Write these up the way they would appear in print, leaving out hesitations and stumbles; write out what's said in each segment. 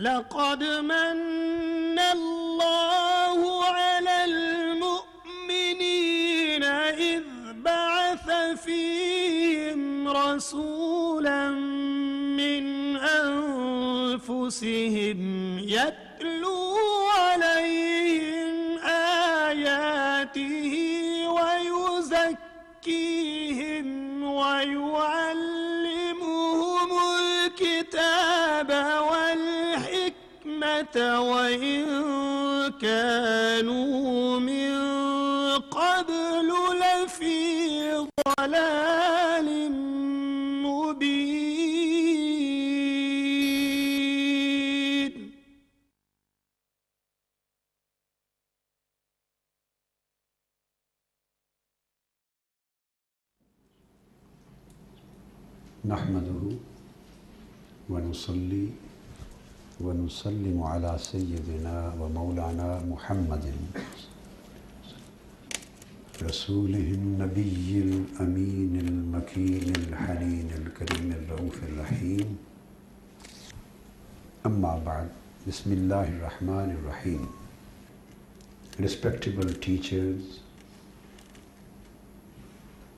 لقد من الله على المؤمنين إذ بعث فيهم رسولا من أنفسهم يتلو عليهم آياته ويزكيهم ويعلمهم الكتاب والحكمة وإن كانوا من قبل لفي ضلال مبين. نحمده ونصلي ونسلم على سيدنا ومولانا محمد رسوله النبي الأمين المكين الحنين الكريم الرؤوف الرحيم. أما بعد. بسم الله الرحمن الرحيم. Respectable teachers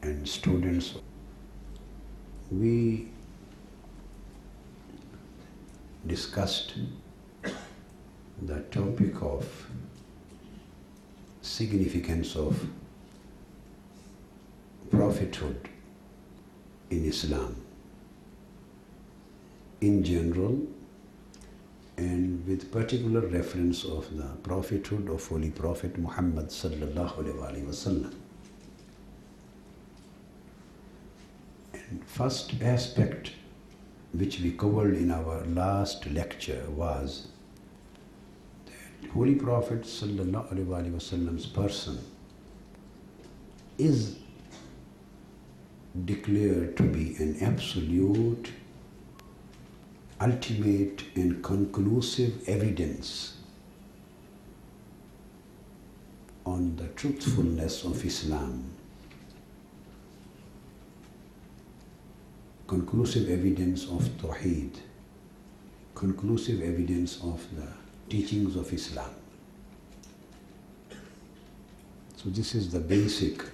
and students, we discussed the topic of significance of prophethood in Islam in general and with particular reference of the prophethood of Holy Prophet Muhammad sallallahu alaihi wasallam. And first aspect which we covered in our last lecture was that Holy Prophet sallallahu alaihi wasallam's person is declared to be an absolute, ultimate and conclusive evidence on the truthfulness of Islam, conclusive evidence of Tawheed, conclusive evidence of the teachings of Islam. So this is the basic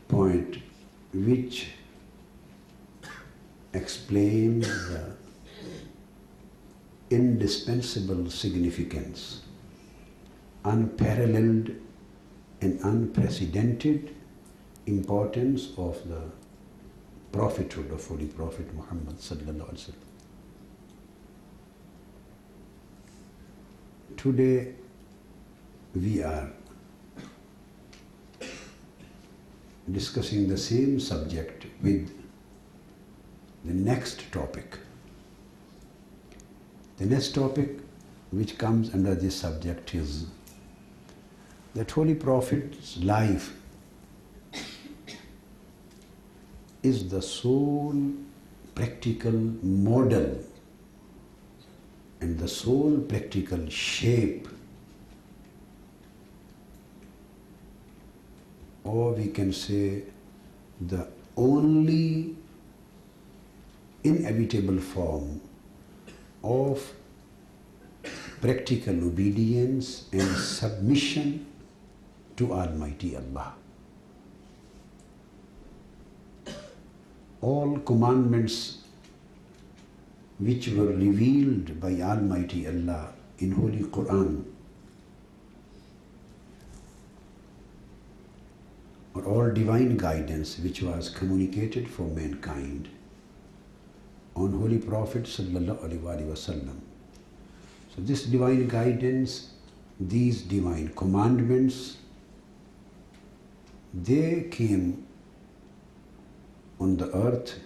point which explains the indispensable significance, unparalleled and unprecedented importance of the prophethood of Holy Prophet Muhammad sallallahu alaihi wasallam. Today we are discussing the same subject with the next topic. The next topic which comes under this subject is that Holy Prophet's life is the sole practical model and the sole practical shape, or we can say the only inevitable form of practical obedience and submission to Almighty Allah. All commandments which were revealed by Almighty Allah in Holy Quran, or all divine guidance which was communicated for mankind on Holy Prophet sallallahu alaihi wasallam. So this divine guidance, these divine commandments, they came on the earth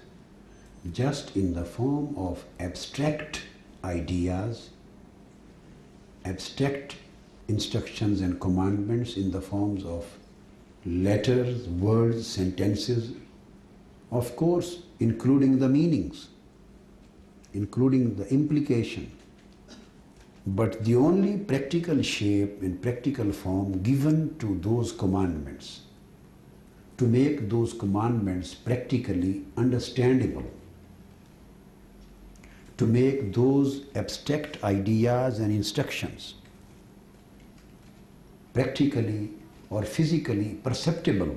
just in the form of abstract ideas, abstract instructions and commandments in the forms of letters, words, sentences, of course including the meanings, including the implication. But the only practical shape and practical form given to those commandments, to make those commandments practically understandable, to make those abstract ideas and instructions practically or physically perceptible,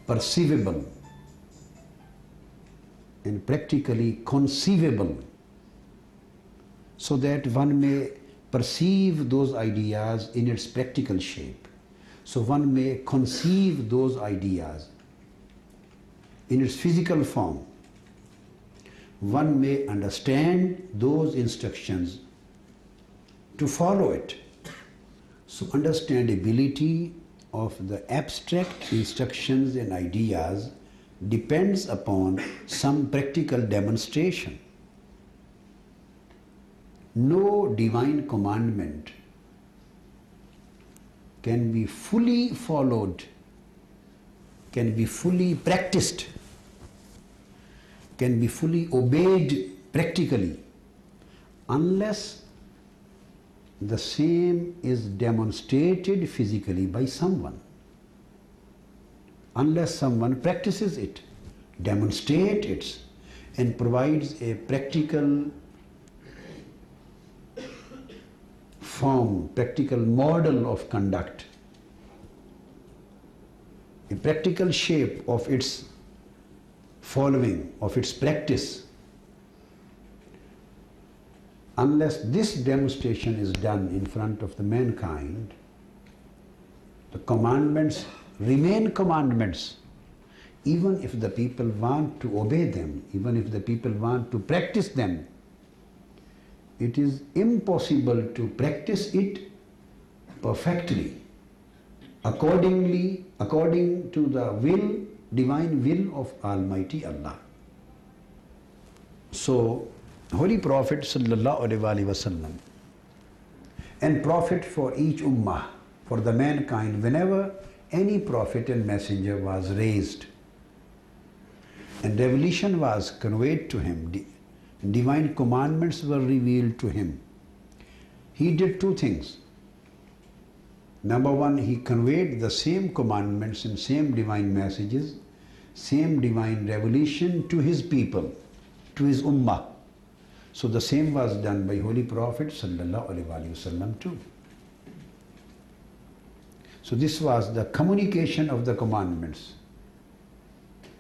perceivable, and practically conceivable, so that one may perceive those ideas in its practical shape. So one may conceive those ideas in its physical form. One may understand those instructions to follow it. So understandability of the abstract instructions and ideas depends upon some practical demonstration. No divine commandment can be fully followed, can be fully practiced, can be fully obeyed practically, unless the same is demonstrated physically by someone. Unless someone practices it, demonstrates it, and provides a practical form, practical model of conduct, a practical shape of its following, of its practice. Unless this demonstration is done in front of the mankind, the commandments remain commandments, even if the people want to obey them, even if the people want to practice them. It is impossible to practice it perfectly, according to the will, divine will of Almighty Allah. So, Holy Prophet sallallahu alaihi wasallam, and Prophet for each ummah, for the mankind, whenever any prophet and messenger was raised and revelation was conveyed to him, divine commandments were revealed to him, he did two things. Number one, he conveyed the same commandments and same divine messages, same divine revelation to his people, to his ummah. So the same was done by Holy Prophet sallallahu alaihi wasallam too. So this was the communication of the commandments.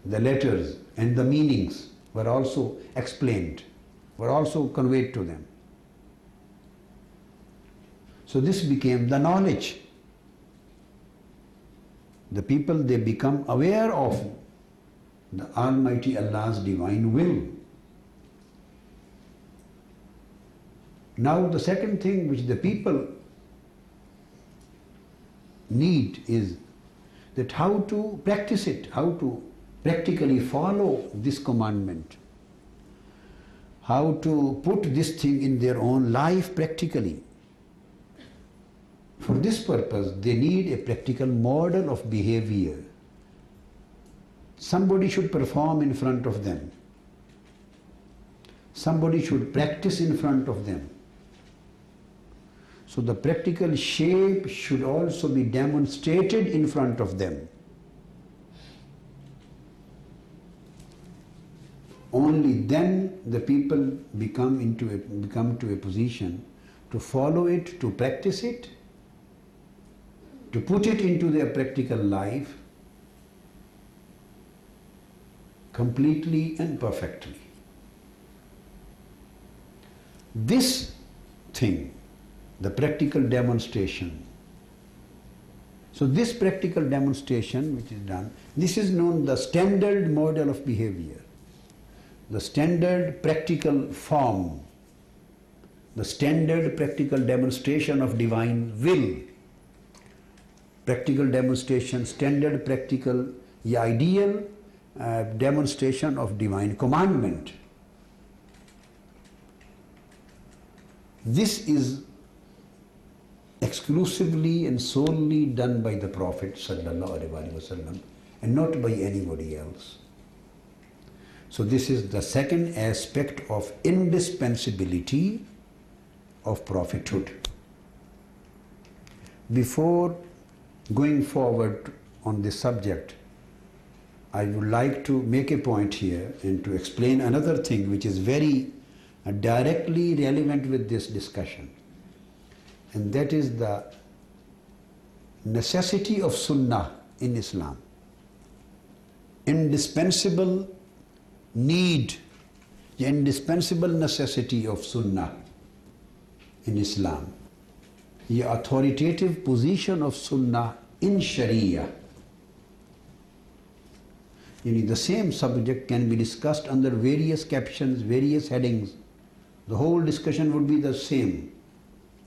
The letters and the meanings were also explained, were also conveyed to them. So this became the knowledge. The people, they become aware of the Almighty Allah's divine will. Now the second thing which the people need is that how to practice it, how to practically follow this commandment, how to put this thing in their own life practically. For this purpose, they need a practical model of behavior. Somebody should perform in front of them. Somebody should practice in front of them. So the practical shape should also be demonstrated in front of them. Only then the people become to a position to follow it, to practice it, to put it into their practical life completely and perfectly. This thing, the practical demonstration. So this practical demonstration which is done, this is known the standard model of behavior, the standard practical form, the standard practical demonstration of divine will, practical demonstration, standard practical, ideal demonstration of divine commandment. This is exclusively and solely done by the Prophet sallallahu alaihi wasallam and not by anybody else. So this is the second aspect of indispensability of prophethood. Before going forward on this subject, I would like to make a point here and to explain another thing which is very are directly relevant with this discussion, and that is the necessity of Sunnah in Islam. Indispensable need, the indispensable necessity of Sunnah in Islam, the authoritative position of Sunnah in Sharia. The same subject can be discussed under various captions, various headings. The whole discussion would be the same.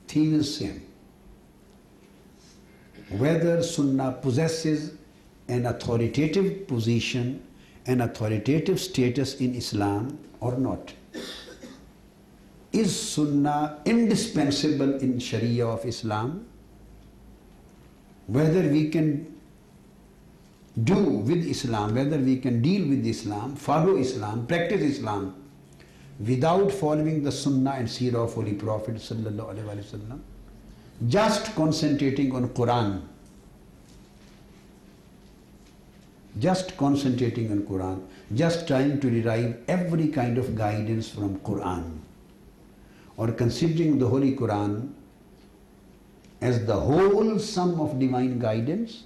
Theme is same. Whether Sunnah possesses an authoritative position, an authoritative status in Islam or not. Is Sunnah indispensable in Sharia of Islam? Whether we can do with Islam, whether we can deal with Islam, follow Islam, practice Islam without following the Sunnah and Seerah of Holy Prophet sallallahu alaihi wasallam, just concentrating on Quran, just concentrating on Quran, just trying to derive every kind of guidance from Quran, or considering the Holy Quran as the whole sum of divine guidance,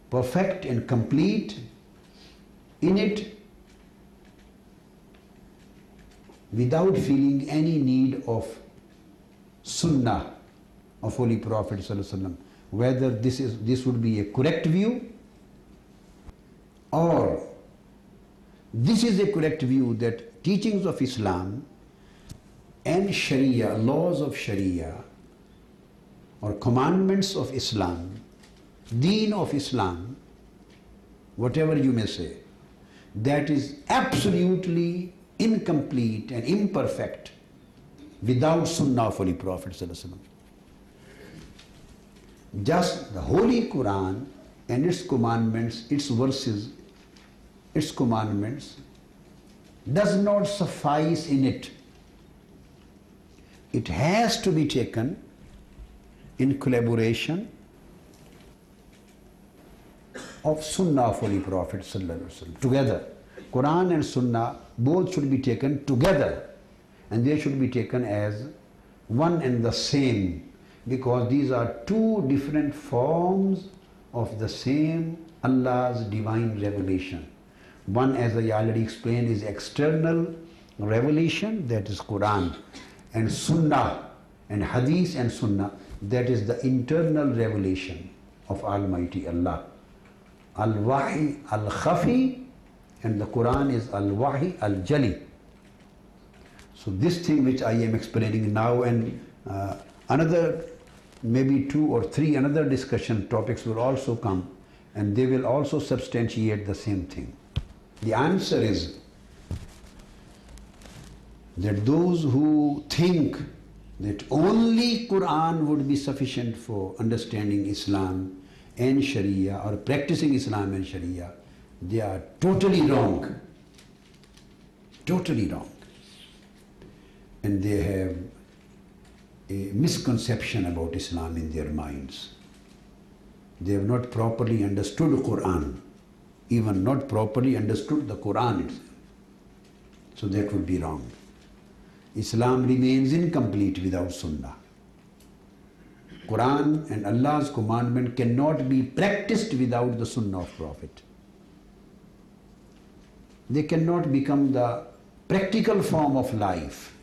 perfect and complete in it, without feeling any need of Sunnah of Holy Prophet sallallahu alaihi wasallam. Whether this would be a correct view, or this is a correct view that teachings of Islam and Sharia, laws of Sharia or commandments of Islam, deen of Islam, whatever you may say, that is absolutely incomplete and imperfect without Sunnah of Holy Prophet sallallahu alaihi wasallam. Just the Holy Quran and its commandments, its verses, its commandments does not suffice in it. It has to be taken in collaboration of Sunnah of Holy Prophet sallallahu alaihi wasallam. Together, Quran and Sunnah both should be taken together, and they should be taken as one and the same, because these are two different forms of the same Allah's divine revelation. One, as I already explained, is external revelation, that is Quran, and Sunnah and Hadith and Sunnah, that is the internal revelation of Almighty Allah. Al-Wahi Al-Khafi, and the Quran is Al-Wahi Al-Jali. So this thing which I am explaining now, and another maybe 2 or 3 another discussion topics will also come, and they will also substantiate the same thing. The answer is that those who think that only Quran would be sufficient for understanding Islam and Sharia, or practicing Islam and Sharia, they are totally wrong. Totally wrong. And they have a misconception about Islam in their minds. They have not properly understood Quran, even not properly understood the Quran itself. So that would be wrong. Islam remains incomplete without Sunnah. Quran and Allah's commandment cannot be practiced without the Sunnah of Prophet. They cannot become the practical form of life.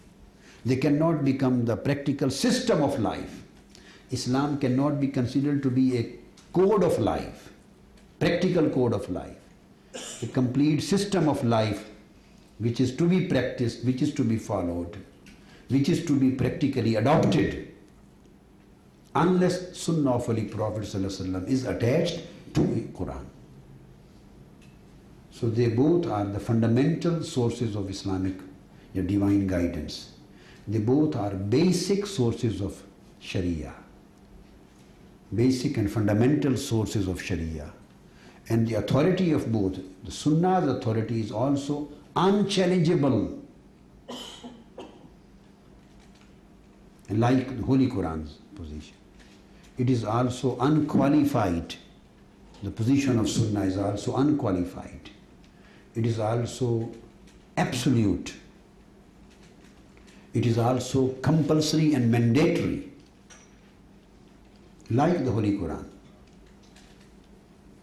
They cannot become the practical system of life. Islam cannot be considered to be a code of life, practical code of life, a complete system of life which is to be practiced, which is to be followed, which is to be practically adopted, unless Sunnah of Holy Prophet ﷺ is attached to Quran. So they both are the fundamental sources of Islamic divine guidance. They both are basic sources of Sharia, basic and fundamental sources of Sharia. And the authority of both, the Sunnah's authority is also unchallengeable, like the Holy Quran's position. It is also unqualified. The position of Sunnah is also unqualified. It is also absolute. It is also compulsory and mandatory, like the Holy Quran.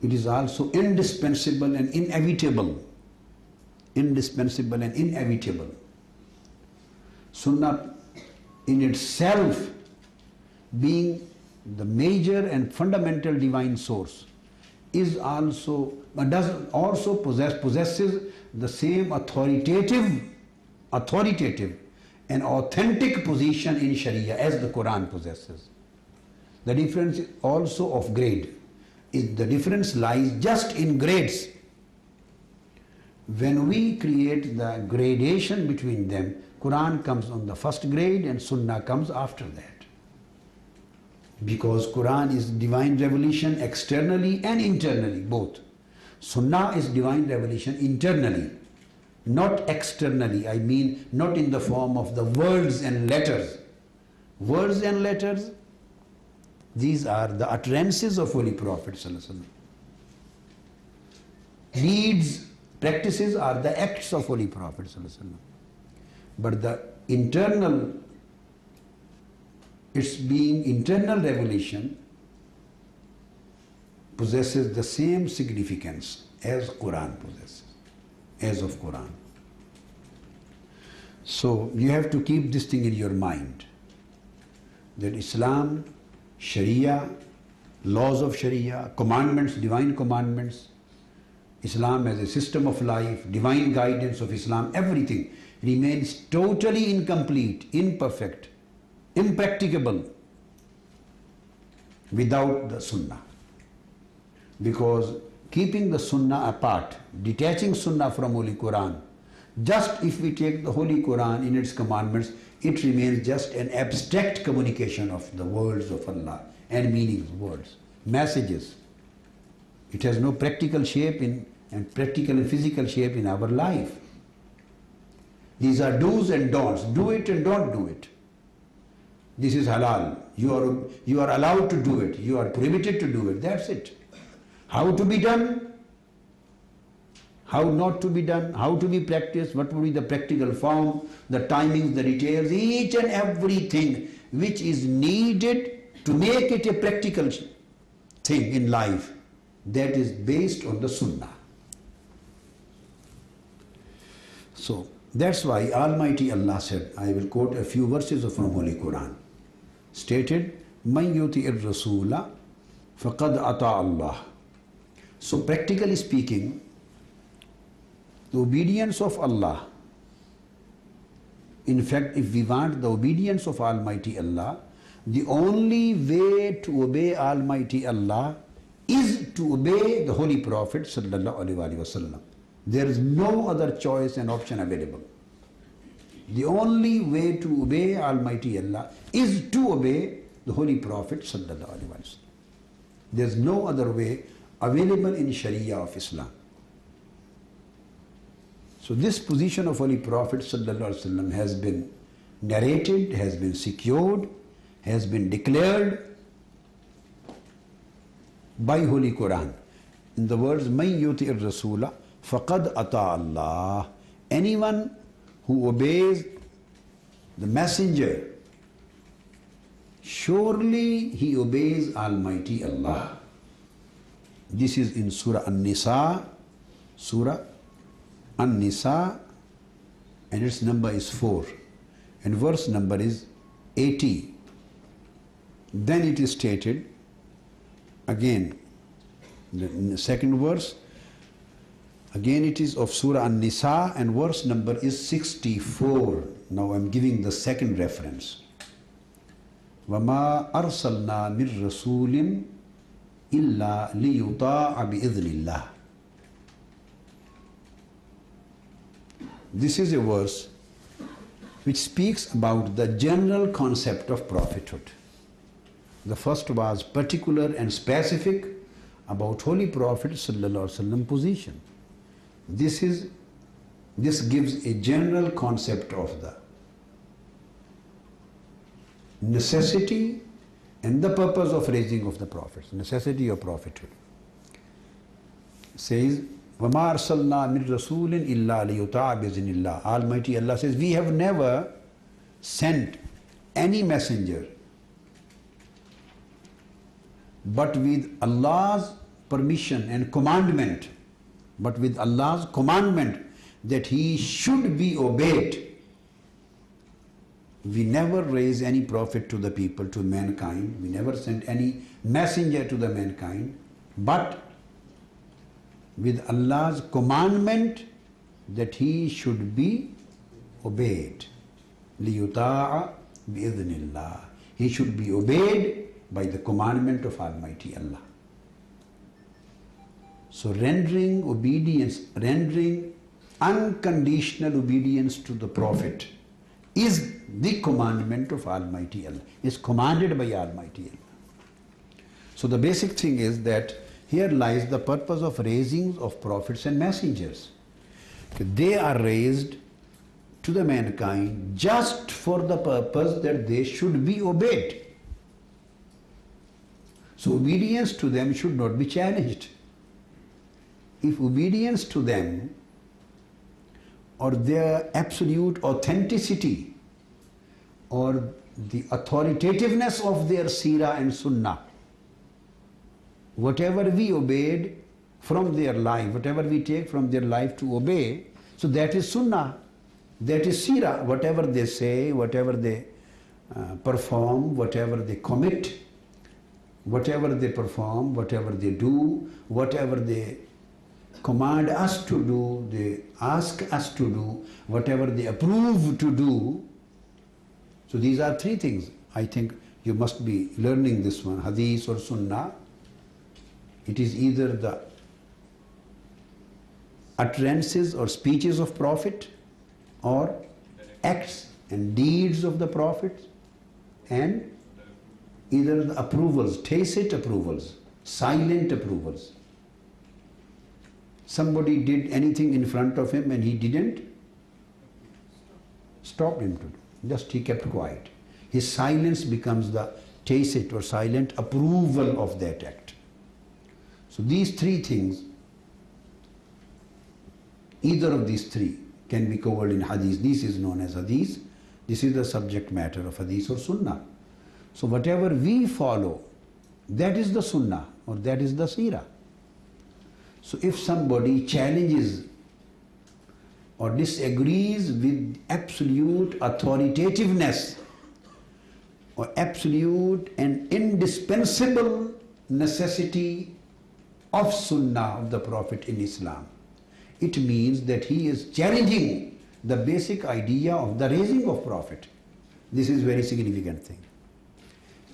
It is also indispensable and inevitable. Indispensable and inevitable. Sunnah in itself being the major and fundamental divine source is also, possesses the same authoritative and authentic position in Sharia as the Quran possesses. The difference also of grade. The difference lies just in grades. When we create the gradation between them, Quran comes on the first grade and Sunnah comes after that. Because Quran is divine revelation externally and internally, both. Sunnah is divine revelation internally, not externally. I mean, not in the form of the words and letters. Words and letters, these are the utterances of Holy Prophet ﷺ. Deeds, practices are the acts of Holy Prophet ﷺ. But the internal, its being internal revelation possesses the same significance as Quran possesses, as of Quran. So you have to keep this thing in your mind, that Islam, Sharia, laws of Sharia, commandments, divine commandments, Islam as a system of life, divine guidance of Islam, everything remains totally incomplete, imperfect, impracticable without the Sunnah. Because keeping the Sunnah apart, detaching Sunnah from Holy Quran, just if we take the Holy Quran in its commandments, it remains just an abstract communication of the words of Allah and meanings, words, messages. It has no practical shape and practical and physical shape in our life. These are do's and don'ts. Do it and don't do it. This is halal. You are allowed to do it. You are prohibited to do it. That's it. How to be done? How not to be done? How to be practiced? What will be the practical form? The timings, the details, each and everything which is needed to make it a practical thing in life, that is based on the Sunnah. So that's why Almighty Allah said, I will quote a few verses from Holy Quran, stated, مَنْ يُطِعِ الرَّسُولَ فَقَدْ أَطَاعَ اللَّهِ. So practically speaking, the obedience of Allah, in fact, if we want the obedience of Almighty Allah, the only way to obey Almighty Allah is to obey the Holy Prophet sallallahu alaihi wasallam. There is no other choice and option available. The only way to obey Almighty Allah is to obey the Holy Prophet sallallahu alaihi wasallam. There is no other way available in Sharia of Islam. So this position of Holy Prophet sallallahu alaihi wasallam has been narrated, has been secured, has been declared by Holy Quran in the words, مَنْ يُطِعِ الرَّسُولَ فَقَدْ أَطَاعَ اللَّهِ. Anyone who obeys the messenger, surely he obeys Almighty Allah. This is in Surah An-Nisa, and its number is 4, and verse number is 80. Then it is stated again, the second verse, again it is of Surah An-Nisa and verse number is 64. Now I am giving the second reference. وَمَا أَرْسَلْنَا مِن رَسُولٍ إِلَّا لِيُطَاعَ بِإِذْنِ اللَّهِ. This is a verse which speaks about the general concept of prophethood. The first was particular and specific about Holy Prophet sallallahu alaihi wasallam position. This gives a general concept of the necessity and the purpose of raising of the prophets, necessity of prophethood. It says, وَمَا أَرْسَلْنَا مِن رَسُولٍ إِلَّا لِيُطَاعَ بِإِذْنِ اللَّهِ. Almighty Allah says, we have never sent any messenger but with Allah's permission and commandment, but with Allah's commandment that he should be obeyed. We never raise any prophet to the people, to mankind. We never sent any messenger to the mankind, but with Allah's commandment that he should be obeyed. لِيُطَاعَ بِإِذْنِ اللَّهِ. He should be obeyed by the commandment of Almighty Allah. So rendering obedience, rendering unconditional obedience to the Prophet is the commandment of Almighty Allah. Is commanded by Almighty Allah. So the basic thing is that here lies the purpose of raising of prophets and messengers. They are raised to the mankind just for the purpose that they should be obeyed. So obedience to them should not be challenged. If obedience to them or their absolute authenticity or the authoritativeness of their seerah and sunnah, whatever we obeyed from their life, whatever we take from their life to obey, so that is sunnah, that is seerah. Whatever they say, whatever they perform, whatever they commit, whatever they perform, whatever they do, whatever they command us to do, they ask us to do, whatever they approve to do. So these are three things. I think you must be learning this one, hadith or sunnah. It is either the utterances or speeches of Prophet, or acts and deeds of the Prophet, and either the approvals, tacit approvals, silent approvals. Somebody did anything in front of him and he didn't stop him to do. Just he kept quiet. His silence becomes the tacit or silent approval of that act. So these three things, either of these three can be covered in hadith. This is known as hadith. This is the subject matter of hadith or sunnah. So whatever we follow, that is the sunnah or that is the seerah. So if somebody challenges or disagrees with absolute authoritativeness or absolute and indispensable necessity of sunnah of the Prophet in Islam, it means that he is challenging the basic idea of the raising of Prophet. This is very significant thing.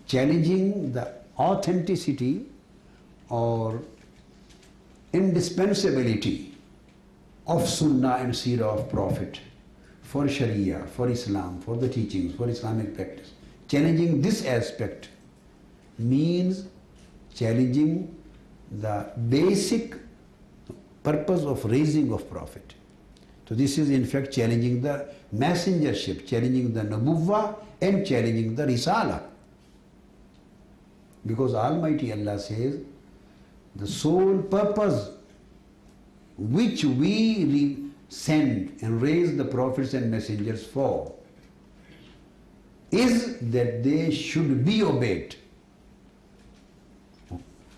Challenging the authenticity or indispensability of Sunnah and Seerah of Prophet for Sharia, for Islam, for the teachings, for Islamic practice. Challenging this aspect means challenging the basic purpose of raising of Prophet. So this is in fact challenging the messengership, challenging the Nubuwwah and challenging the Risala. Because Almighty Allah says, the sole purpose which we send and raise the prophets and messengers for is that they should be obeyed.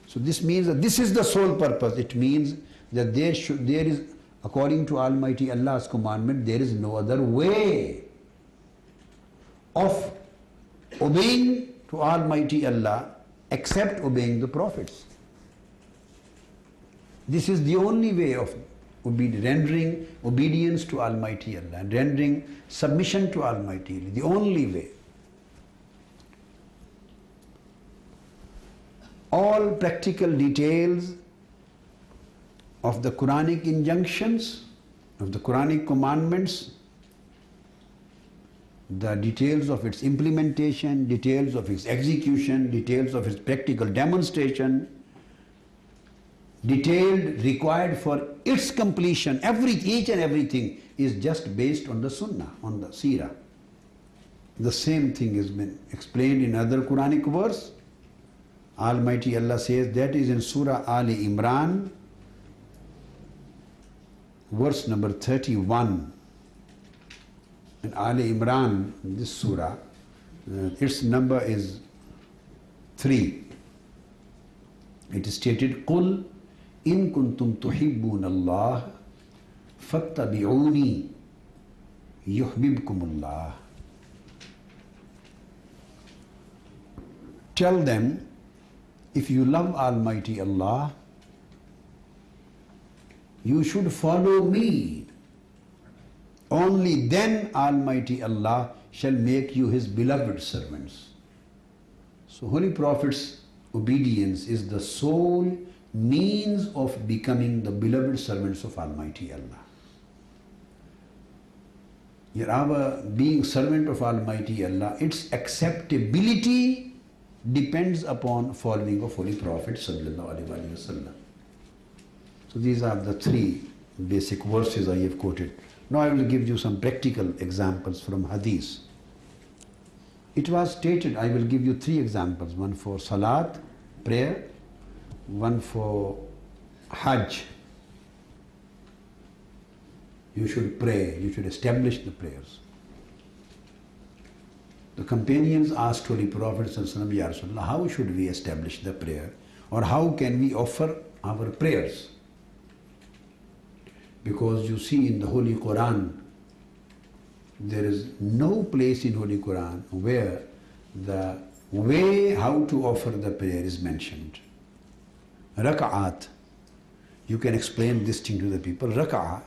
So this means that this is the sole purpose. It means that there is, according to Almighty Allah's commandment, there is no other way of obeying to Almighty Allah except obeying the prophets. This is the only way of rendering obedience to Almighty Allah, rendering submission to Almighty Allah, the only way. All practical details of the Quranic injunctions, of the Quranic commandments, the details of its implementation, details of its execution, details of its practical demonstration, detailed required for its completion, each and everything is just based on the Sunnah, on the Seerah. The same thing has been explained in other Quranic verse. Almighty Allah says, that is in Surah Ali Imran, verse number 31 in Ali Imran, this surah, its number is 3. It is stated, قُلْ إِن كُنْتُمْ تُحِبُّونَ اللَّهَ فَاتَّبِعُونِي يُحْبِبْكُمُ اللَّهُ. Tell them, if you love Almighty Allah, you should follow me. Only then Almighty Allah shall make you His beloved servants. So Holy Prophet's obedience is the sole means of becoming the beloved servants of Almighty Allah. Here our being servant of Almighty Allah, its acceptability depends upon following of Holy Prophet Sallallahu Alaihi Wasallam. So these are the 3 basic verses I have quoted. Now I will give you some practical examples from Hadith. It was stated, I will give you 3 examples, one for Salat, prayer, one for Hajj. You should pray, you should establish the prayers. The companions asked Holy Prophet ﷺ, Ya Rasulullah, how should we establish the prayer? Or how can we offer our prayers? Because you see in the Holy Quran, there is no place in Holy Quran where the way how to offer the prayer is mentioned. Rak'at. You can explain this thing to the people. Rak'ah.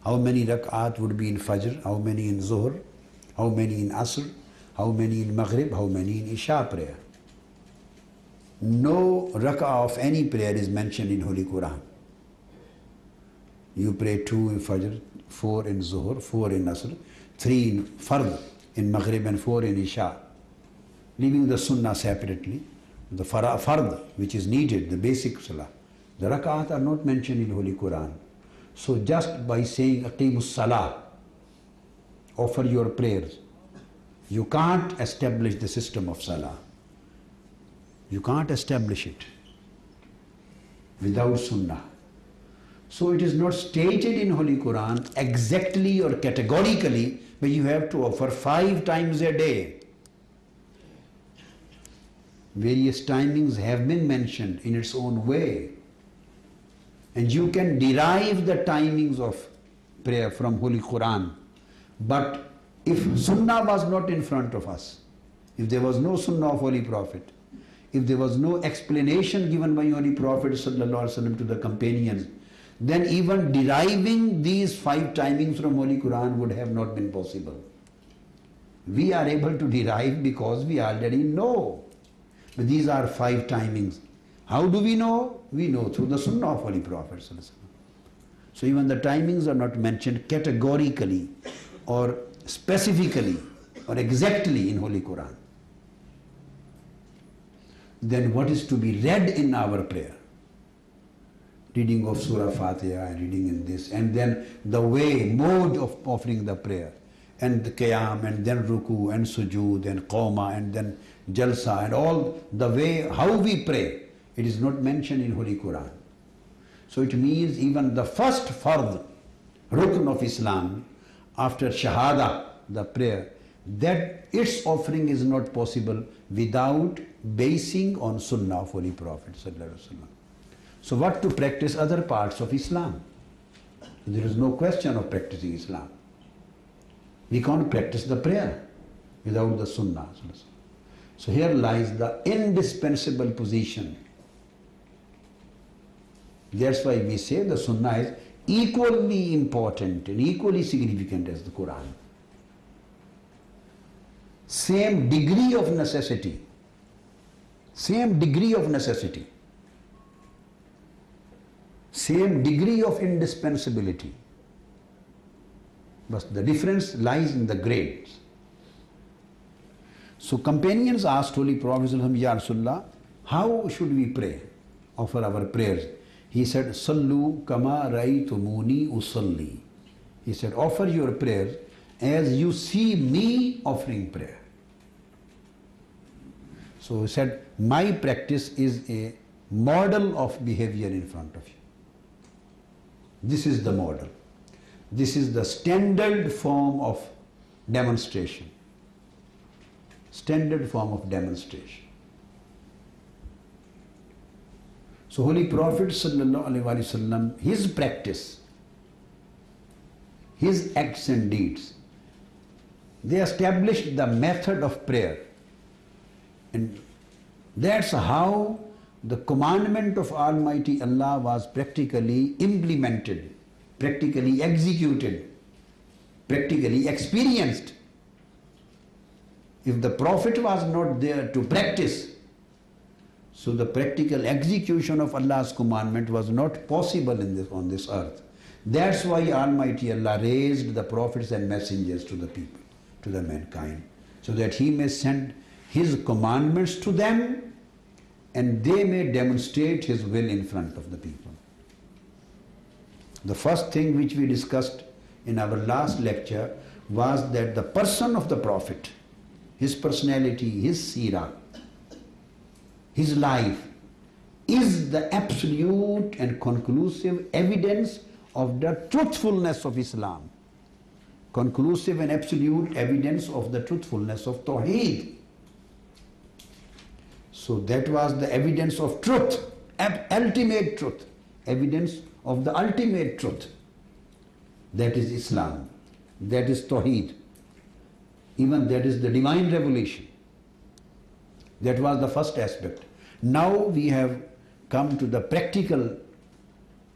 How many rak'at would be in Fajr? How many in Zuhr? How many in Asr? How many in Maghrib? How many in Isha prayer? No rak'ah of any prayer is mentioned in Holy Quran. You pray 2 in Fajr, 4 in Zuhr, 4 in Asr, 3 in Fard, in Maghrib and 4 in Isha. Leaving the Sunnah separately, the Fard which is needed, the basic Salah. The rak'at are not mentioned in Holy Quran. So just by saying Aqimus Salah, offer your prayers, you can't establish the system of Salah. You can't establish it without Sunnah. So it is not stated in Holy Quran exactly or categorically, but you have to offer 5 times a day. Various timings have been mentioned in its own way. And you can derive the timings of prayer from Holy Quran. But if Sunnah was not in front of us, if there was no Sunnah of Holy Prophet, if there was no explanation given by Holy Prophet ﷺ to the companions, then even deriving these 5 timings from Holy Quran would have not been possible. We are able to derive because we already know. But these are 5 timings. How do we know? We know through the Sunnah of Holy Prophet. So even the timings are not mentioned categorically or specifically or exactly in Holy Quran. Then what is to be read in our prayer? Reading of Surah Fatiha and reading in this, and then the way, mode of offering the prayer, and the Qiyam, and then Ruku, and Sujood, and Qawma, and then Jalsa, and all the way how we pray, it is not mentioned in Holy Quran. So it means even the first fard, Rukn of Islam, after Shahada, the prayer, that its offering is not possible without basing on Sunnah of Holy Prophet ﷺ. So what to practice other parts of Islam? There is no question of practicing Islam. We can't practice the prayer without the Sunnah. So here lies the indispensable position. That's why we say the Sunnah is equally important and equally significant as the Quran. Same degree of necessity. Same degree of necessity. Same degree of indispensability. But the difference lies in the grades. So companions asked Holy Prophet, Ya Rasulullah, how should we pray? Offer our prayers. He said, Sallu kama ra'aytumuni usalli. He said, offer your prayers as you see me offering prayer. So he said, my practice is a model of behavior in front of you. This is the model. This is the standard form of demonstration. Standard form of demonstration. So Holy Prophet sallallahu alaihi wasallam, his practice, his acts and deeds, they established the method of prayer. And that's how the commandment of Almighty Allah was practically implemented, practically executed, practically experienced. If the Prophet was not there to practice, so the practical execution of Allah's commandment was not possible on this earth. That's why Almighty Allah raised the prophets and messengers to the people, to the mankind, so that He may send His commandments to them and they may demonstrate His will in front of the people. The first thing which we discussed in our last lecture was that the person of the Prophet, his personality, his seerah, his life is the absolute and conclusive evidence of the truthfulness of Islam. Conclusive and absolute evidence of the truthfulness of Tawheed. So that was the evidence of truth, ultimate truth, evidence of the ultimate truth. That is Islam, that is Tawheed, even that is the divine revelation. That was the first aspect. Now we have come to the practical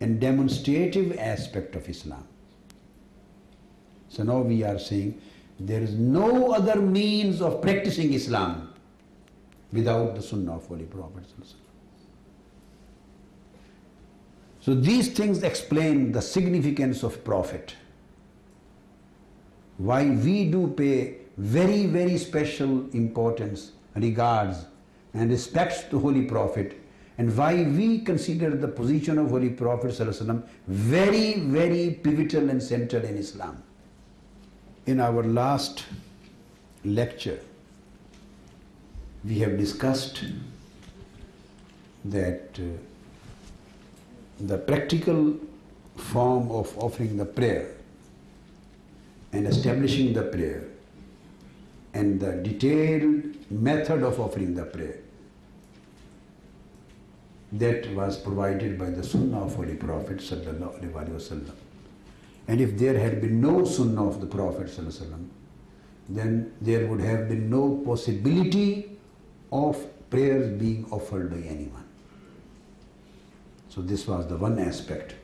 and demonstrative aspect of Islam. So now we are saying there is no other means of practicing Islam without the Sunnah of Holy Prophet. So these things explain the significance of Prophet. Why we do pay very, very special importance, regards and respects to Holy Prophet, and why we consider the position of Holy Prophet ﷺ very, very pivotal and central in Islam. In our last lecture, we have discussed that the practical form of offering the prayer and establishing the prayer and the detailed method of offering the prayer, that was provided by the Sunnah of Holy Prophet sallallahu alaihi wasallam. And if there had been no Sunnah of the Prophet sallallahu alaihi wasallam, then there would have been no possibility of prayers being offered by anyone. So this was the one aspect.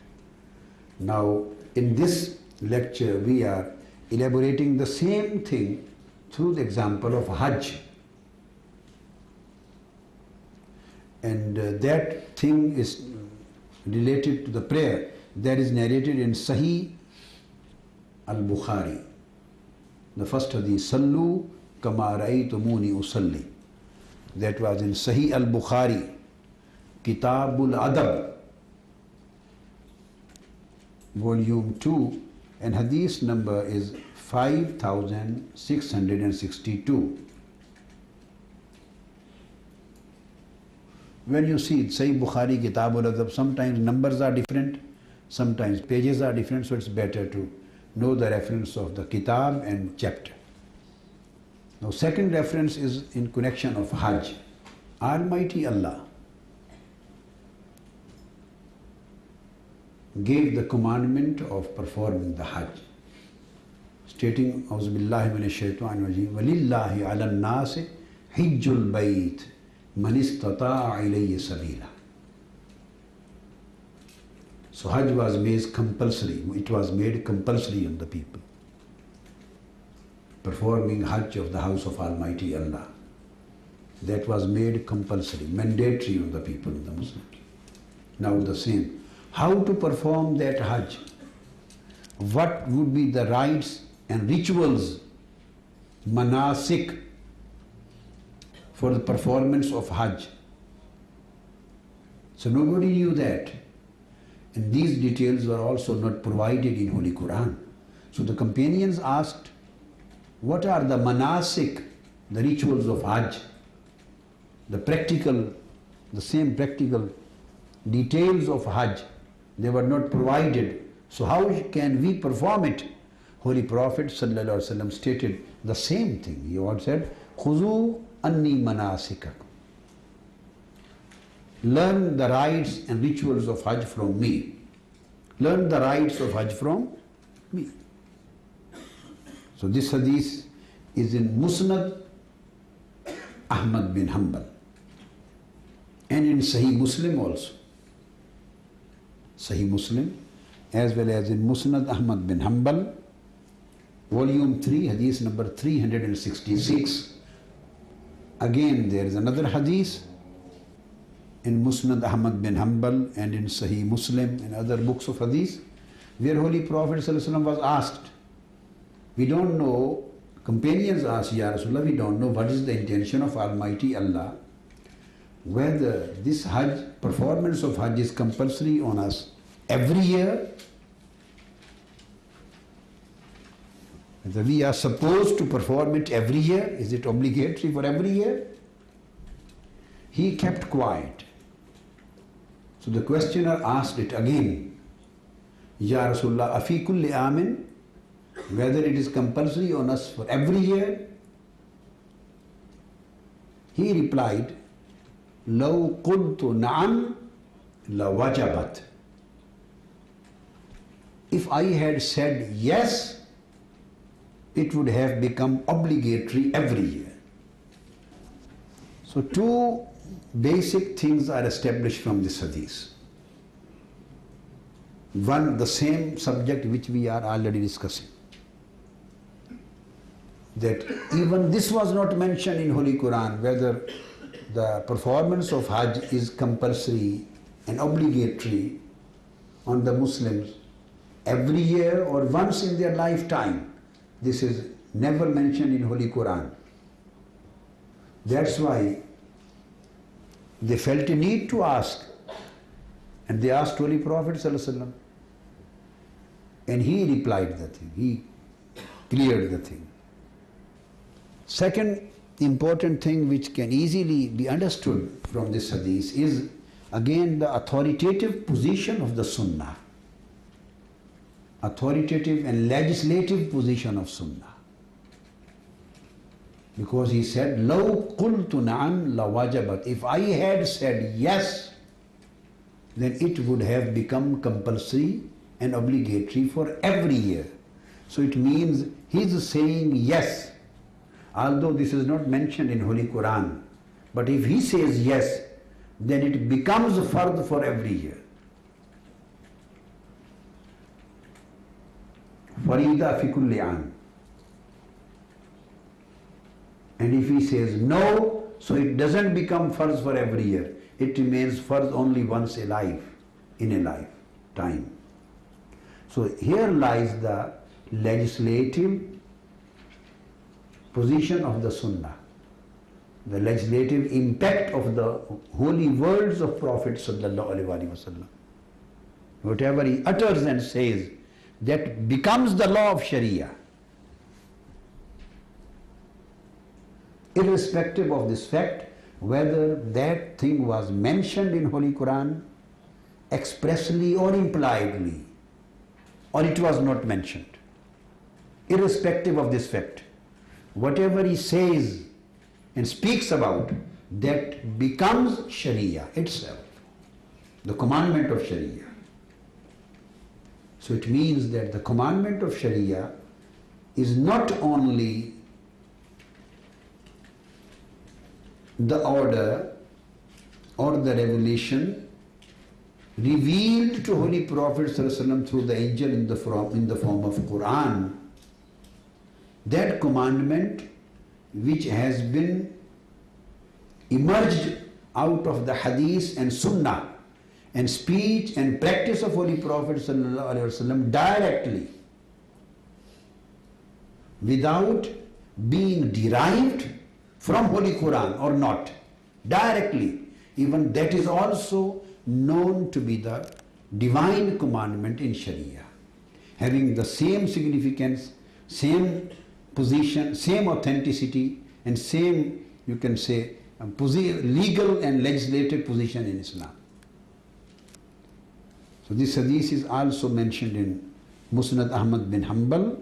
Now in this lecture we are elaborating the same thing through the example of Hajj. And that thing is related to the prayer that is narrated in Sahih al-Bukhari. The first hadith, Sallu kama ra'aytumuni usalli. That was in Sahih al-Bukhari, Kitabul Adab, volume 2, and hadith number is 5662. When you see Sahih Bukhari, Kitabul Adab, sometimes numbers are different, sometimes pages are different, so it's better to know the reference of the kitab and chapter. Now second reference is in connection of Hajj. Almighty Allah gave the commandment of performing the Hajj, stating, Auzu billahi minash shaitanir rajeem, Walillahi ala nasi hijjul bayt man istata'a ilayhi sabila. So Hajj was made compulsory. It was made compulsory on the people. Performing Hajj of the house of Almighty Allah. That was made compulsory, mandatory on the people, the Muslims. Now the same. How to perform that Hajj? What would be the rites and rituals, manasik, for the performance of Hajj? So nobody knew that. And these details were also not provided in Holy Quran. So the companions asked, what are the manasik, the rituals of Hajj? The same practical details of Hajj, they were not provided. So how can we perform it? Holy Prophet ﷺ stated the same thing. He also said, "Khuzu anni manasikakum." Learn the rites and rituals of Hajj from me. Learn the rites of Hajj from me. So this hadith is in Musnad Ahmad bin Hanbal and in Sahih Muslim also. Sahih Muslim as well as in Musnad Ahmad bin Hanbal, volume 3, hadith number 366. Again there is another hadith in Musnad Ahmad bin Hanbal and in Sahih Muslim and other books of hadith, where Holy Prophet ﷺ was asked, we don't know, companions asked, Ya Rasulullah, we don't know what is the intention of Almighty Allah, whether this Hajj, performance of Hajj is compulsory on us every year, whether we are supposed to perform it every year, is it obligatory for every year? He kept quiet. So the questioner asked it again, Ya Rasulullah, afi kulli amin, whether it is compulsory on us for every year? He replied, Law qultu na'am la wajabat. If I had said yes, it would have become obligatory every year. So two basic things are established from this hadith. One, the same subject which we are already discussing, that even this was not mentioned in Holy Quran, whether the performance of Hajj is compulsory and obligatory on the Muslims every year or once in their lifetime. This is never mentioned in Holy Quran. That's why they felt a need to ask, and they asked Holy Prophet ﷺ, and he replied the thing, he cleared the thing. Second important thing which can easily be understood from this hadith is again the authoritative position of the Sunnah, authoritative and legislative position of Sunnah. Because he said, Law qultu na'am la wajabat. If I had said yes, then it would have become compulsory and obligatory for every year. So it means he is saying yes, although this is not mentioned in Holy Quran. But if he says yes, then it becomes fard for every year. Farida fi kulli an. And if he says no, so it doesn't become farz for every year. It remains farz only once a life, in a lifetime. So here lies the legislative position of the Sunnah, the legislative impact of the holy words of Prophet sallallahu alaihi wasallam. Whatever he utters and says, that becomes the law of Sharia. Irrespective of this fact, whether that thing was mentioned in Holy Quran expressly or impliedly, or it was not mentioned. Irrespective of this fact, whatever he says and speaks about, that becomes Sharia itself, the commandment of Sharia. So it means that the commandment of Sharia is not only the order or the revelation revealed to Holy Prophet ﷺ through the angel in the form of Quran, that commandment which has been emerged out of the hadith and sunnah and speech and practice of Holy Prophet ﷺ directly, without being derived from Holy Quran or not, directly, even that is also known to be the divine commandment in Sharia, having the same significance, same position, same authenticity, and same, you can say, legal and legislative position in Islam. So this hadith is also mentioned in Musnad Ahmad bin Hanbal,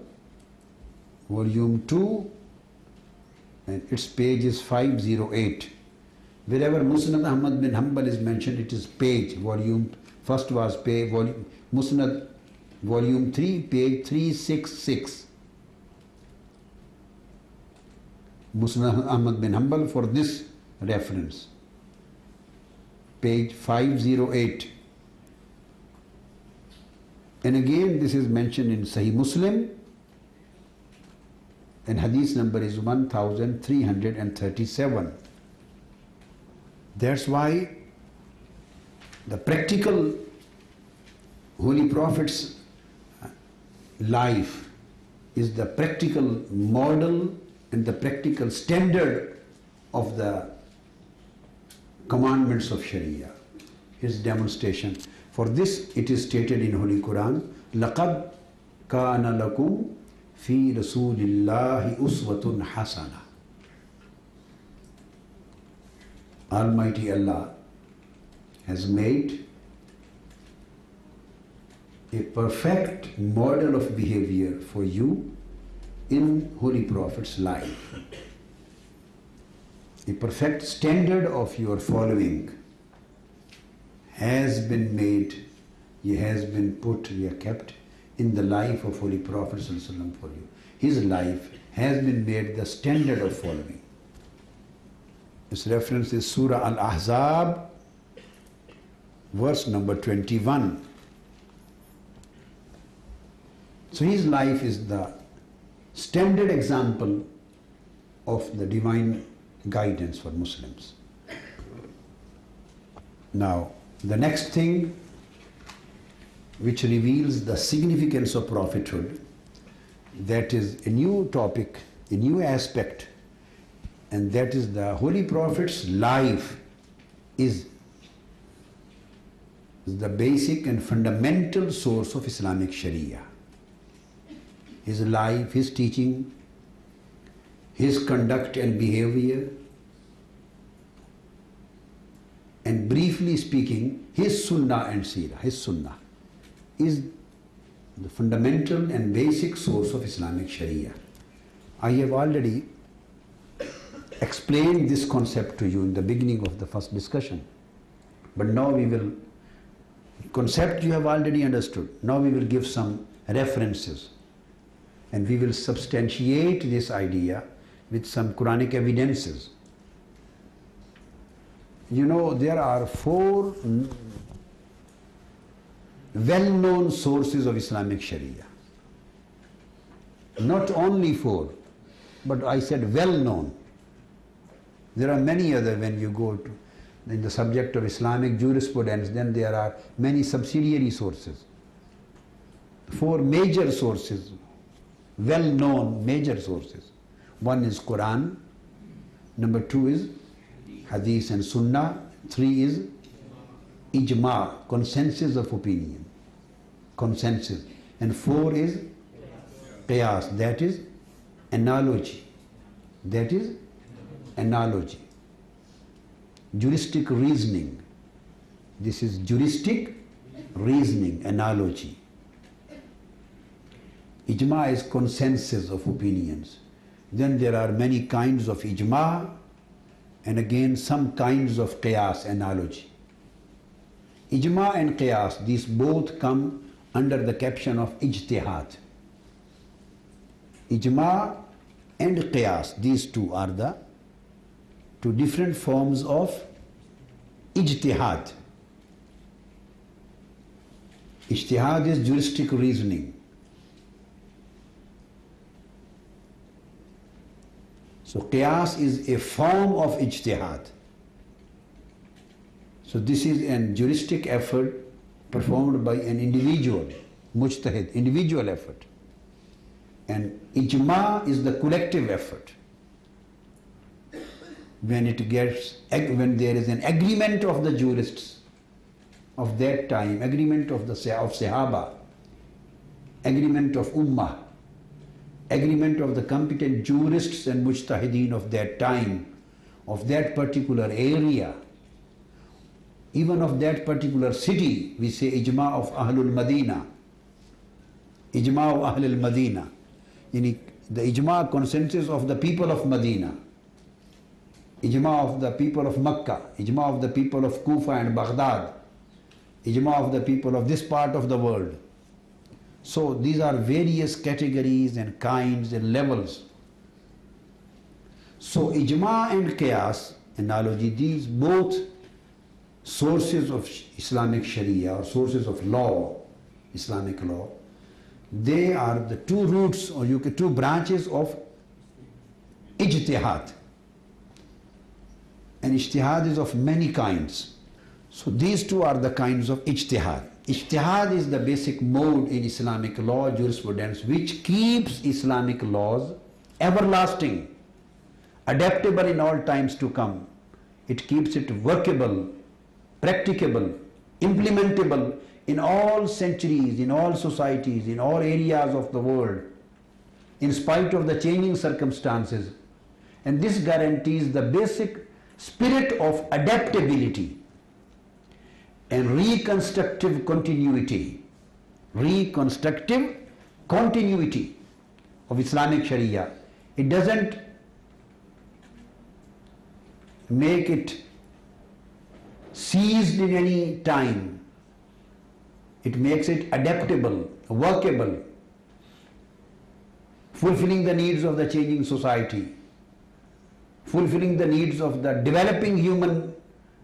volume 2, and its page is 508. Wherever Musnad Ahmad bin Hanbal is mentioned, it is page, volume, first was page, volume, Musnad, volume 3, page 366. Musnad Ahmad bin Hanbal for this reference, page 508. And again this is mentioned in Sahih Muslim, and hadith number is 1337. That's why the practical Holy Prophet's life is the practical model and the practical standard of the commandments of Sharia, his demonstration. For this it is stated in Holy Quran, لَقَدْ كَانَ لَكُمْ فِي رَسُولِ اللَّهِ أُسْوَةٌ حَسَنَةٌ. Almighty Allah has made a perfect model of behavior for you in Holy Prophet's life. A perfect standard of your following has been made, has been put, kept in the life of Holy Prophet ﷺ for you. His life has been made the standard of following. This reference is Surah Al-Ahzab, verse number 21. So his life is the standard example of the divine guidance for Muslims. Now, the next thing which reveals the significance of prophethood, that is a new topic, a new aspect, and that is the Holy Prophet's life is the basic and fundamental source of Islamic Sharia. His life, his teaching, his conduct and behavior, and briefly speaking, his sunnah and seerah, his sunnah is the fundamental and basic source of Islamic Sharia. I have already explained this concept to you in the beginning of the first discussion, but now we will, concept you have already understood, now we will give some references and we will substantiate this idea with some Quranic evidences. You know, there are 4 well-known sources of Islamic Sharia. Not only 4, but I said well-known. There are many other, when you go to in the subject of Islamic jurisprudence, then there are many subsidiary sources. 4 major sources, well-known major sources. One is Quran, number 2 is Hadith and Sunnah, 3 is Ijma, consensus of opinion, consensus, and 4 is Qiyas, that is analogy, juristic reasoning. This is juristic reasoning, analogy. Ijma is consensus of opinions. Then there are many kinds of ijma, and again some kinds of qiyas, analogy. Ijma and qiyas, these both come under the caption of ijtihad. Ijma and qiyas, these two are the 2 different forms of ijtihad. Ijtihad is juristic reasoning. So qiyas is a form of ijtihad. So this is a juristic effort performed by an individual, mujtahid, individual effort. And ijma is the collective effort. When there is an agreement of the jurists of that time, agreement of Sahaba, agreement of Ummah, agreement of the competent jurists and mujtahideen of that time, of that particular area, even of that particular city, we say ijma of Ahlul Madina. Ijma of Ahlul Madina. The ijma consensus of the people of Medina. Ijma of the people of Makkah. Ijma of the people of Kufa and Baghdad. Ijma of the people of this part of the world. So these are various categories and kinds and levels. So ijma and qiyas analogy, these both sources of Islamic Sharia or sources of law, Islamic law, they are the two roots or two branches of ijtihad. And ijtihad is of many kinds. So these two are the kinds of ijtihad. Ijtihad is the basic mode in Islamic law jurisprudence which keeps Islamic laws everlasting, adaptable in all times to come. It keeps it workable, practicable, implementable in all centuries, in all societies, in all areas of the world, in spite of the changing circumstances. And this guarantees the basic spirit of adaptability and reconstructive continuity. Reconstructive continuity of Islamic Sharia. It doesn't make it seized in any time. It makes it adaptable, workable, fulfilling the needs of the changing society, fulfilling the needs of the developing human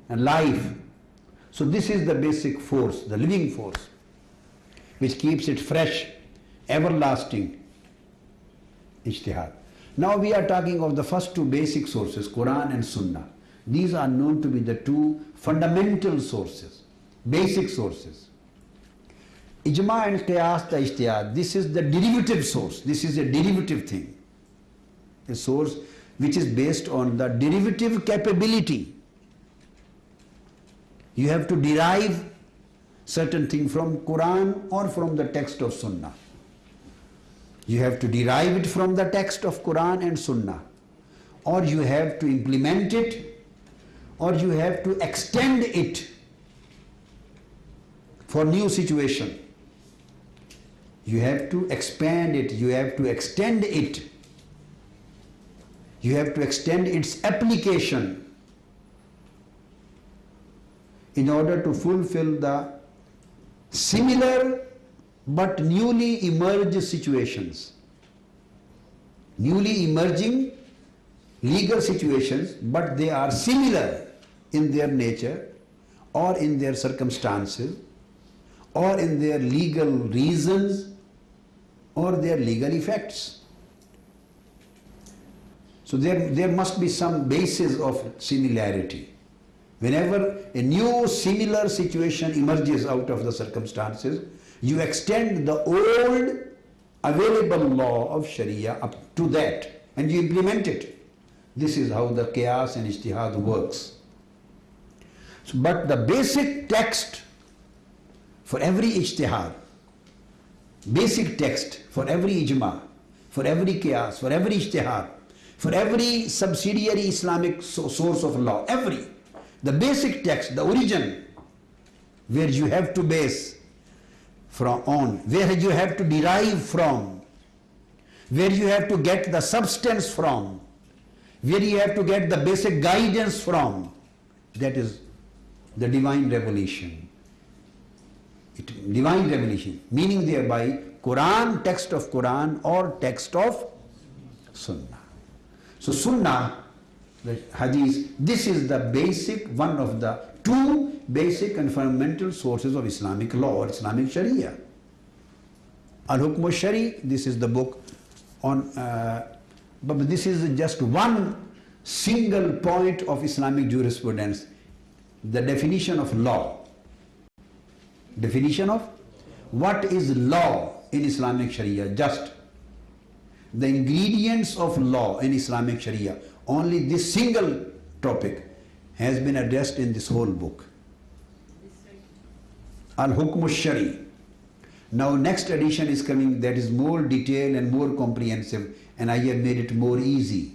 life. So this is the basic force, the living force, which keeps it fresh, everlasting, ijtihad. Now we are talking of the first two basic sources, Quran and Sunnah. These are known to be the two fundamental sources, basic sources. Ijma and qiyas, the ijtihad, this is the derivative source. This is a derivative thing. A source which is based on the derivative capability. You have to derive certain thing from Quran or from the text of Sunnah. You have to derive it from the text of Quran and Sunnah, or you have to implement it, or you have to extend it for new situation. You have to expand it, you have to extend it, you have to extend its application in order to fulfill the similar but newly emerged situations. Newly emerging legal situations, but they are similar in their nature or in their circumstances or in their legal reasons or their legal effects. So there must be some basis of similarity. Whenever a new similar situation emerges out of the circumstances, you extend the old available law of Sharia up to that and you implement it. This is how the qiyas and ijtihad works. So, but the basic text for every ijtihad, basic text for every ijma, for every qiyas, for every ijtihad, for every subsidiary Islamic source of law, the basic text, the origin, where you have to base on, where you have to derive from, where you have to get the substance from, where you have to get the basic guidance from, that is the divine revelation. Divine revelation, meaning thereby Quran, text of Quran or text of Sunnah. So Sunnah, the hadith, this is the basic, one of the two basic and fundamental sources of Islamic law or Islamic Sharia. Al-Hukm al-Shari, this is the book on, but this is just one single point of Islamic jurisprudence, the definition of law. Definition of what is law in Islamic Sharia, just the ingredients of law in Islamic Sharia. Only this single topic has been addressed in this whole book. Al-Hukm al-Shari. Now next edition is coming that is more detailed and more comprehensive, and I have made it more easy.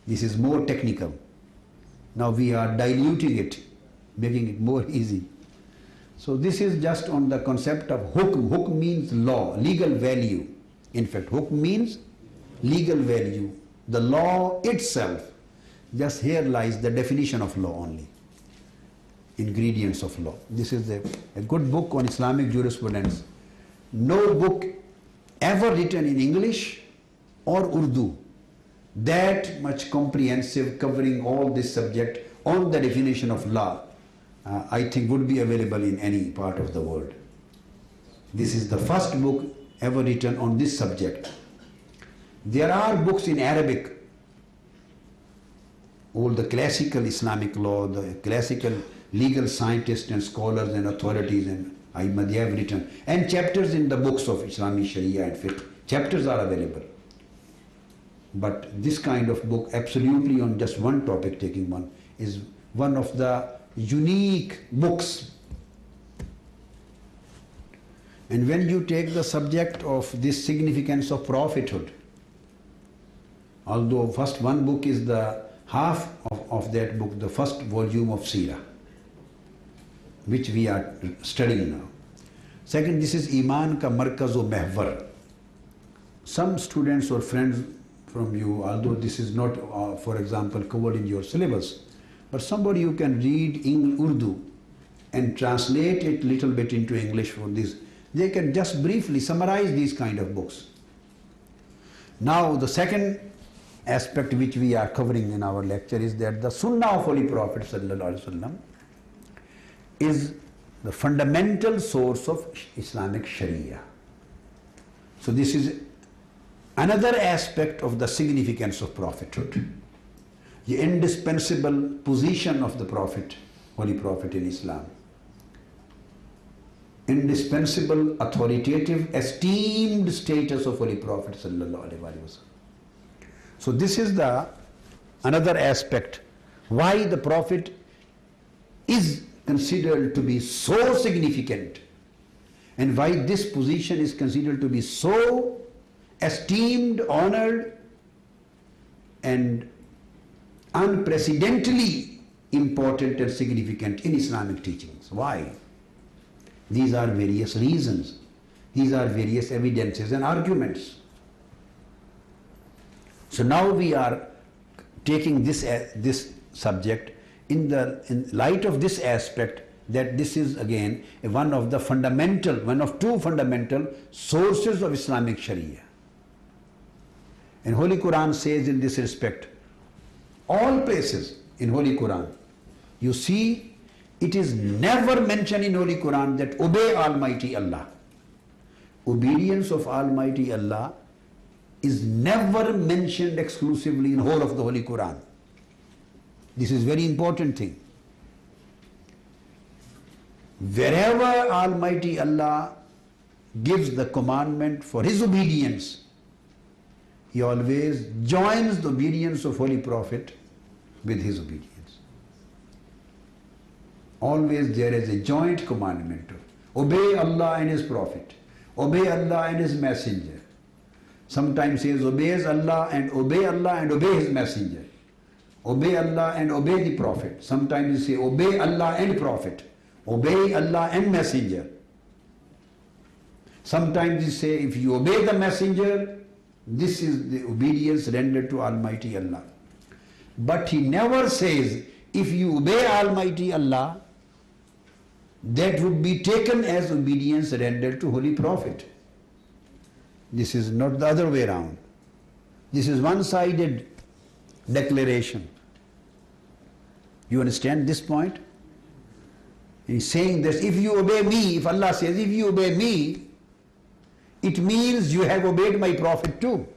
This is more technical. Now we are diluting it making it more easy. So this is just on the concept of hukm. Hukm means law, legal value. In fact, hukm means legal value. The law itself. Just here lies the definition of law only. Ingredients of law. This is a good book on Islamic jurisprudence. No book ever written in English or Urdu that much comprehensive, covering all this subject on the definition of law, I think would be available in any part of the world. This is the first book ever written on this subject. There are books in Arabic, all the classical Islamic law, the classical legal scientists and scholars and authorities and they have written, and chapters in the books of Islamic Sharia and Fiqh. Chapters are available. But this kind of book, absolutely on just one topic, taking one, is one of the unique books. And when you take the subject of this significance of prophethood, although first one book is the half of that book, the first volume of SEERAT, which we are studying now. Second, this is Iman ka Markaz-o Mehwar. Some students or friends from you, although this is not, for example, covered in your syllabus, but somebody you can read in Urdu and translate it little bit into English for this, they can just briefly summarize these kind of books. Now, the second aspect which we are covering in our lecture is that the Sunnah of Holy Prophet ﷺ is the fundamental source of Islamic Sharia. So this is another aspect of the significance of prophethood. The indispensable position of the Prophet, Holy Prophet in Islam. Indispensable, authoritative, esteemed status of Holy Prophet ﷺ. So this is the another aspect why the Prophet is considered to be so significant and why this position is considered to be so esteemed, honored and unprecedentedly important and significant in Islamic teachings. Why? These are various reasons. These are various evidences and arguments. So now we are taking this subject in light of this aspect, that this is again one of two fundamental sources of Islamic Sharia. And Holy Quran says in this respect, all places in Holy Quran, you see it is never mentioned in Holy Quran that obey Almighty Allah. Obedience of Almighty Allah is never mentioned exclusively in whole of the Holy Quran. This is very important thing. Wherever Almighty Allah gives the commandment for His obedience, He always joins the obedience of Holy Prophet with His obedience. Always there is a joint commandment of obey Allah and His Prophet, obey Allah and His Messenger. Sometimes says obeys Allah and obey His Messenger. Obey Allah and obey the Prophet. Sometimes you say obey Allah and Prophet. Obey Allah and Messenger. Sometimes you say if you obey the Messenger, this is the obedience rendered to Almighty Allah. But He never says if you obey Almighty Allah, that would be taken as obedience rendered to Holy Prophet. This is not the other way around. This is one-sided declaration. You understand this point? He's saying that if you obey me, if Allah says if you obey me, it means you have obeyed my Prophet too.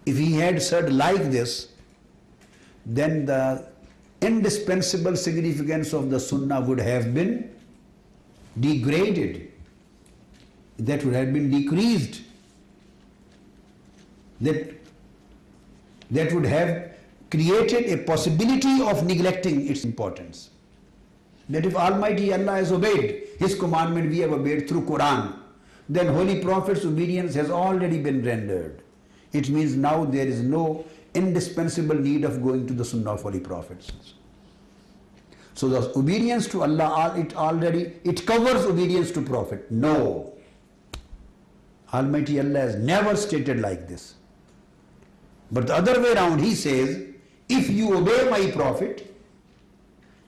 If He had said like this, then the indispensable significance of the Sunnah would have been degraded. That would have been decreased. That would have created a possibility of neglecting its importance. That if Almighty Allah has obeyed His commandment, we have obeyed through Quran, then Holy Prophet's obedience has already been rendered. It means now there is no indispensable need of going to the Sunnah of Holy Prophets. So the obedience to Allah, it covers obedience to Prophet. No. Almighty Allah has never stated like this. But the other way around, He says, if you obey my Prophet,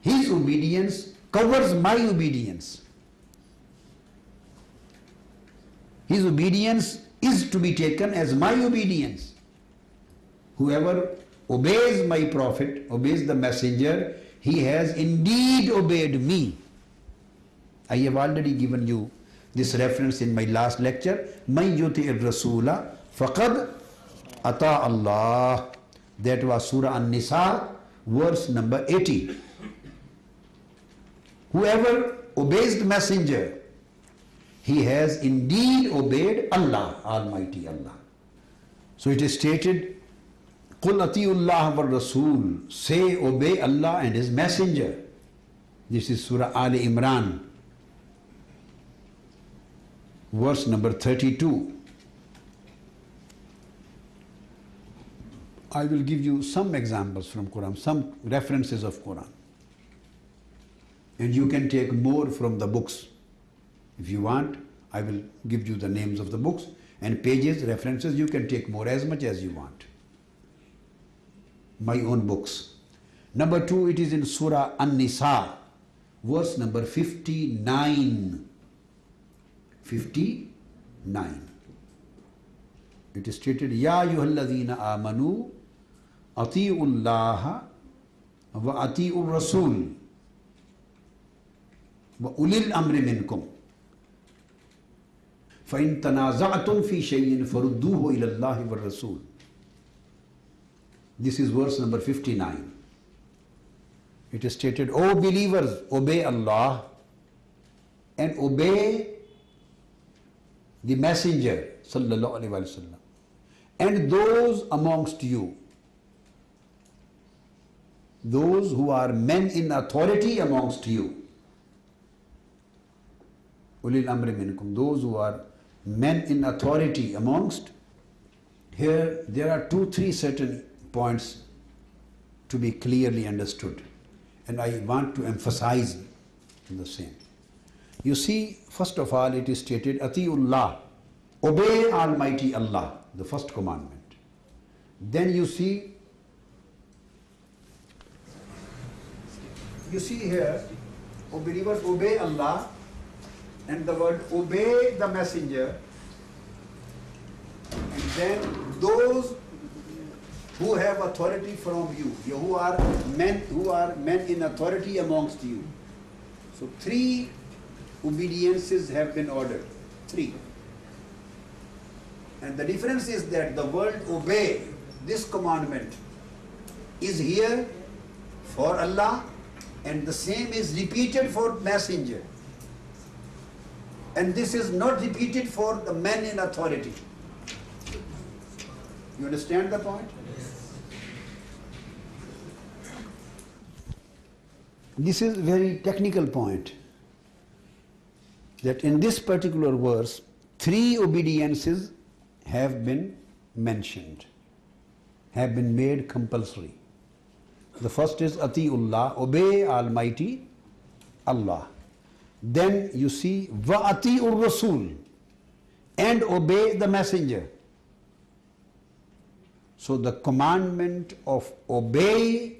his obedience covers my obedience. His obedience is to be taken as my obedience. Whoever obeys my Prophet, obeys the Messenger, he has indeed obeyed me. I have already given you this reference in my last lecture. مَنْ يُطِعِ الرَّسُولَ فَقَدْ أَطَاعَ اللَّهَ. That was Surah An-Nisa, verse number 80. Whoever obeys the Messenger, he has indeed obeyed Allah, Almighty Allah. So it is stated, قُلْ أَطِيعُوا اللَّهَ وَالرَّسُولَ. Say, obey Allah and His Messenger. This is Surah Ali Imran, verse number 32. I will give you some examples from Quran, some references of Quran. And you can take more from the books. If you want, I will give you the names of the books and pages, references. You can take more, as much as you want. My own books. Number 2, it is in Surah An-Nisa, verse number 59. 59. It is stated, Ya ayyuhalladhina amanu ati'ullaha wa ati'ur rasool wa ulil amri minkum fa in tanaza'tum fi shay'in farudduhu ila Allahi wa rasool. This is verse number 59. It is stated, O believers, obey Allah and obey the Messenger sallallahu alaihi wasallam, and those amongst you, those who are men in authority amongst you, ulil amri minkum, those who are men in authority amongst. Here there are 2-3 certain points to be clearly understood, and I want to emphasize the same. You see, first of all, it is stated, Atiullah, obey Almighty Allah, the first commandment. Then you see here, O believers, obey Allah, and the word obey the Messenger, and then those who have authority from you, who are men in authority amongst you. So 3 obediences have been ordered. 3. And the difference is that the word obey, this commandment, is here for Allah, and the same is repeated for Messenger. And this is not repeated for the men in authority. You understand the point? This is a very technical point, that in this particular verse, 3 obediences have been mentioned, have been made compulsory. The first is Atiullah, obey Almighty Allah. Then you see Wa Atiur Rasool, and obey the Messenger. So the commandment of obey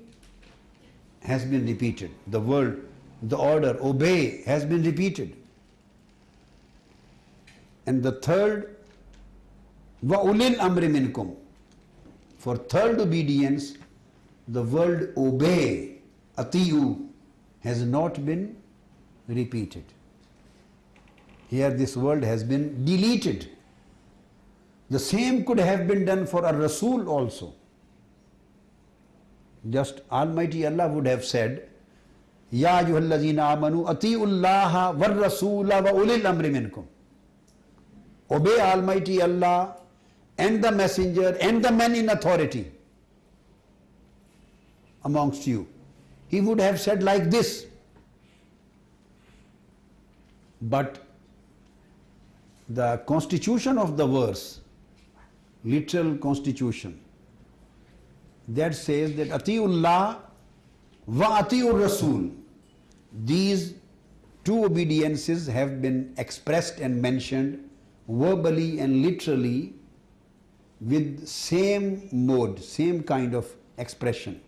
has been repeated. The word, the order, obey, has been repeated. And the third, wa ulil amri minkum. For third obedience, the word obey, atiyu, has not been repeated. Here this word has been deleted. The same could have been done for a Rasool also. Just Almighty Allah would have said, Ya ayyuhallazina amanu atiullaha war rasoola wa ulil amri minkum. Obey Almighty Allah and the Messenger and the men in authority amongst you. He would have said like this. But the constitution of the verse, literal constitution, that says that Atiullah wa Atiur Rasool. these two obediences have been expressed and mentioned verbally and literally with same mode, same kind of expression.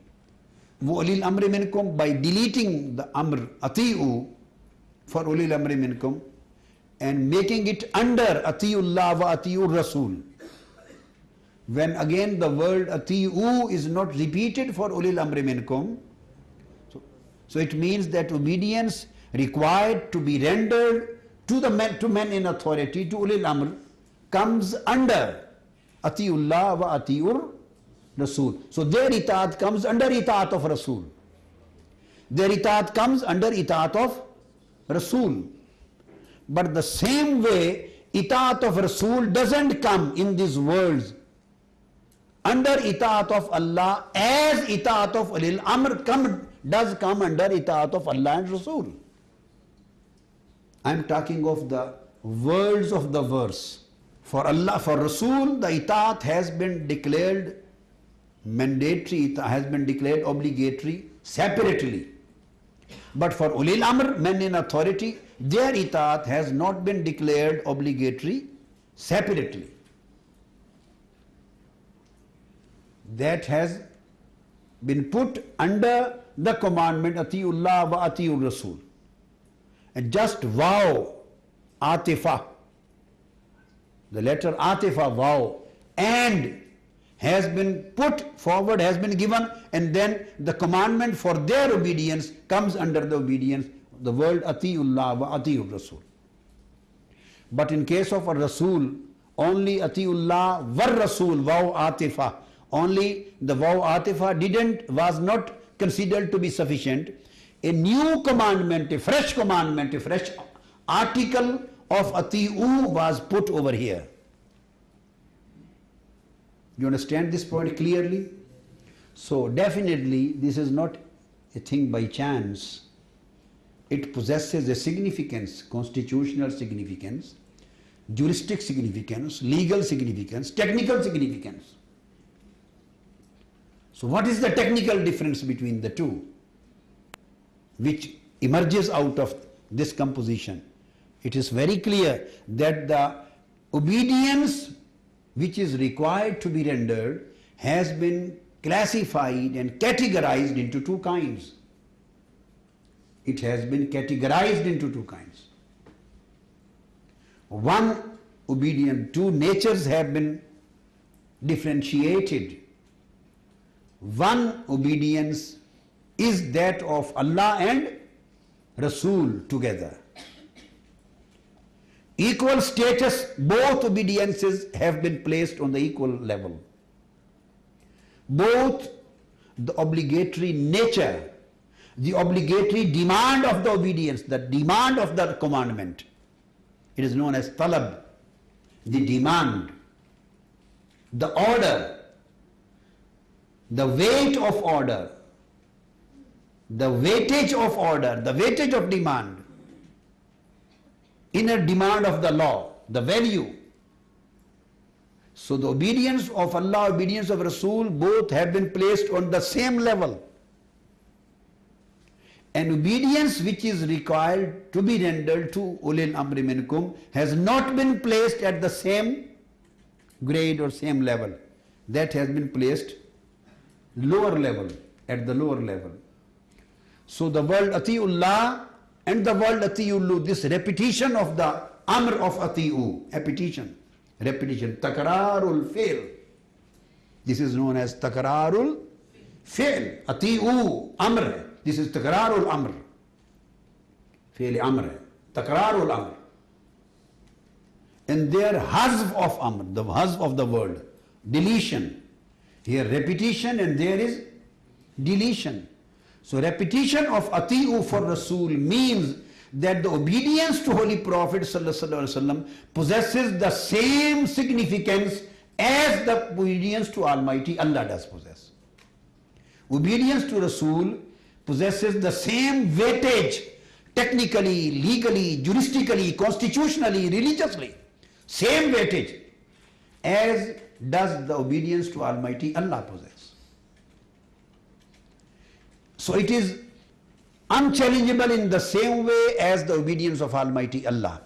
وَأُولِي الْأَمْرِ مِنْكُمْ, by deleting the amr, ati'u, for ulil amri minkum, and making it under atiullah wa atiur rasul. When again the word ati'u is not repeated for ulil amri minkum, so it means that obedience required to be rendered to men in authority, to ulil amr, comes under atiullah wa atiur rasul. So their itaat comes under itaat of rasul. Their itaat comes under itaat of rasul. But the same way itaat of rasul doesn't come in these words under itaat of Allah as itaat of ulil amr does come under itaat of Allah and rasul. I am talking of the words of the verse. For Allah, for rasul, the itaat has been declared mandatory, it has been declared obligatory separately. But for ulil amr, men in authority, their itaat has not been declared obligatory separately. That has been put under the commandment atiullah wa atiur rasul. And just vow, atifa, the letter atifa, vow, and has been put forward, has been given, and then the commandment for their obedience comes under the obedience, the word atiullah wa atiur rasul. But in case of a rasul, only atiullah wa rasul, vow atifa, only the vow atifa was not considered to be sufficient. A new commandment, a fresh article of ati'u was put over here. You understand this point clearly? So definitely this is not a thing by chance. It possesses a significance, constitutional significance, juristic significance, legal significance, technical significance. So what is the technical difference between the two, which emerges out of this composition? It is very clear that the obedience which is required to be rendered has been classified and categorized into two kinds. It has been categorized into two kinds. One, obedient, two natures have been differentiated. One obedience is that of Allah and Rasul together. Equal status, both obediences have been placed on the equal level. Both the obligatory nature, the obligatory demand of the obedience, the demand of the commandment, it is known as talab, the demand, the order, the weight of order, the weightage of order, the weightage of demand, inner demand of the law, the value. So the obedience of Allah, obedience of Rasul, both have been placed on the same level. And obedience which is required to be rendered to ulil amri minkum has not been placed at the same grade or same level. That has been placed lower level, at the lower level. So the word atiullah and the word atiullu, this repetition of the amr of ati'u, repetition, takrarul fi'l. This is known as takrarul fi'l. Ati'u, amr. This is takrarul amr. Fi'l amr, takrarul amr. And there hazf of amr, the hazf of the word, deletion. Here repetition and there is deletion. So repetition of ati'u for Rasul means that the obedience to Holy Prophet ﷺ possesses the same significance as the obedience to Almighty Allah does possess. Obedience to Rasul possesses the same weightage, technically, legally, juristically, constitutionally, religiously, same weightage as does the obedience to Almighty Allah possess. So it is unchallengeable in the same way as the obedience of Almighty Allah.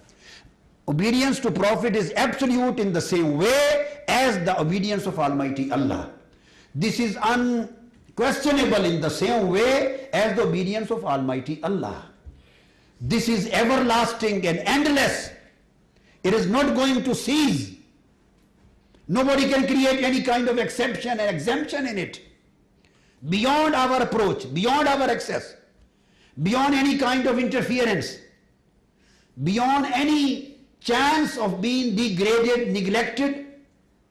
Obedience to Prophet is absolute in the same way as the obedience of Almighty Allah. This is unquestionable in the same way as the obedience of Almighty Allah. This is everlasting and endless. It is not going to cease. Nobody can create any kind of exception and exemption in it. Beyond our approach, beyond our access, beyond any kind of interference, beyond any chance of being degraded, neglected,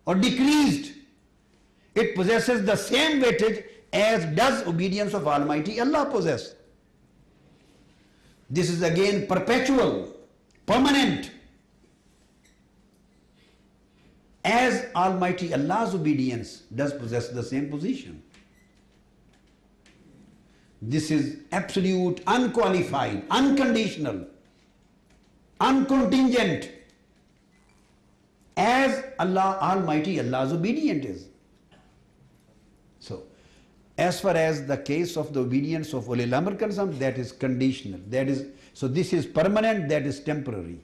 or decreased. It possesses the same weightage as does obedience of Almighty Allah possess. This is again perpetual, permanent. As Almighty Allah's obedience does possess the same position. This is absolute, unqualified, unconditional, uncontingent, as Almighty Allah's obedience is. So, as far as the case of the obedience of Ulil Amr concerned, that is conditional. So this is permanent, that is temporary.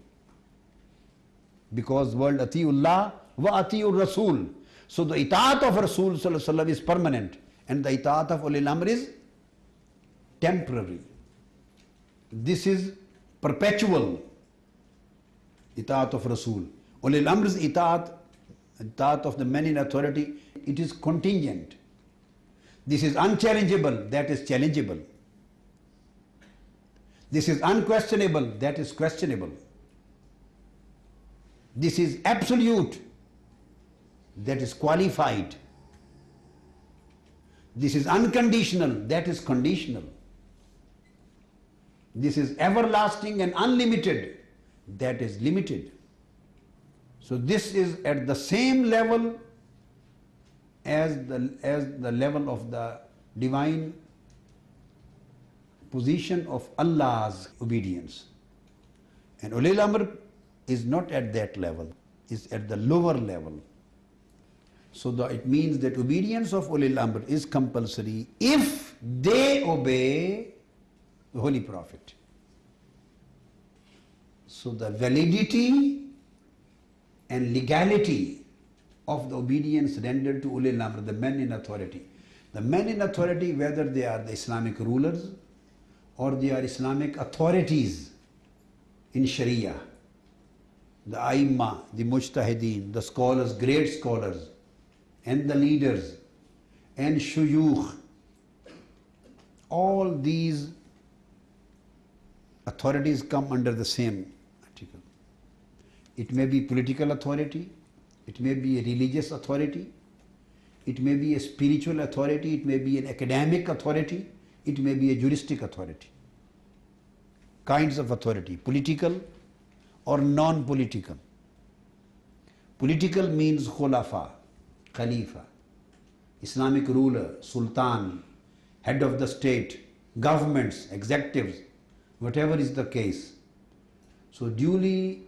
Because word Atiullah wa Atiur Rasool. So the itaat of Rasool Sallallahu Alaihi Wasallam is permanent, and the itaat of Ulil Amr is temporary. This is perpetual itaat of Rasool. Ulil Amr's itaat of the men in authority, it is contingent. This is unchallengeable, that is challengeable. This is unquestionable, that is questionable. This is absolute, that is qualified. This is unconditional, that is conditional. This is everlasting and unlimited, that is limited. So this is at the same level as the level of the divine position of Allah's obedience. And Ulil Amr is not at that level, is at the lower level. So it means that obedience of Ulil Amr is compulsory if they obey the Holy Prophet. So the validity and legality of the obedience rendered to Ulil Amr, the men in authority. The men in authority, whether they are the Islamic rulers or they are Islamic authorities in Sharia, the Aimma, the Mujtahideen, the scholars, great scholars, and the leaders, and Shuyukh, all these authorities come under the same article. It may be political authority, it may be a religious authority, it may be a spiritual authority, it may be an academic authority, it may be a juristic authority. Kinds of authority, political or non-political. Political means khulafa, khalifa, Islamic ruler, sultan, head of the state, governments, executives, whatever is the case. So duly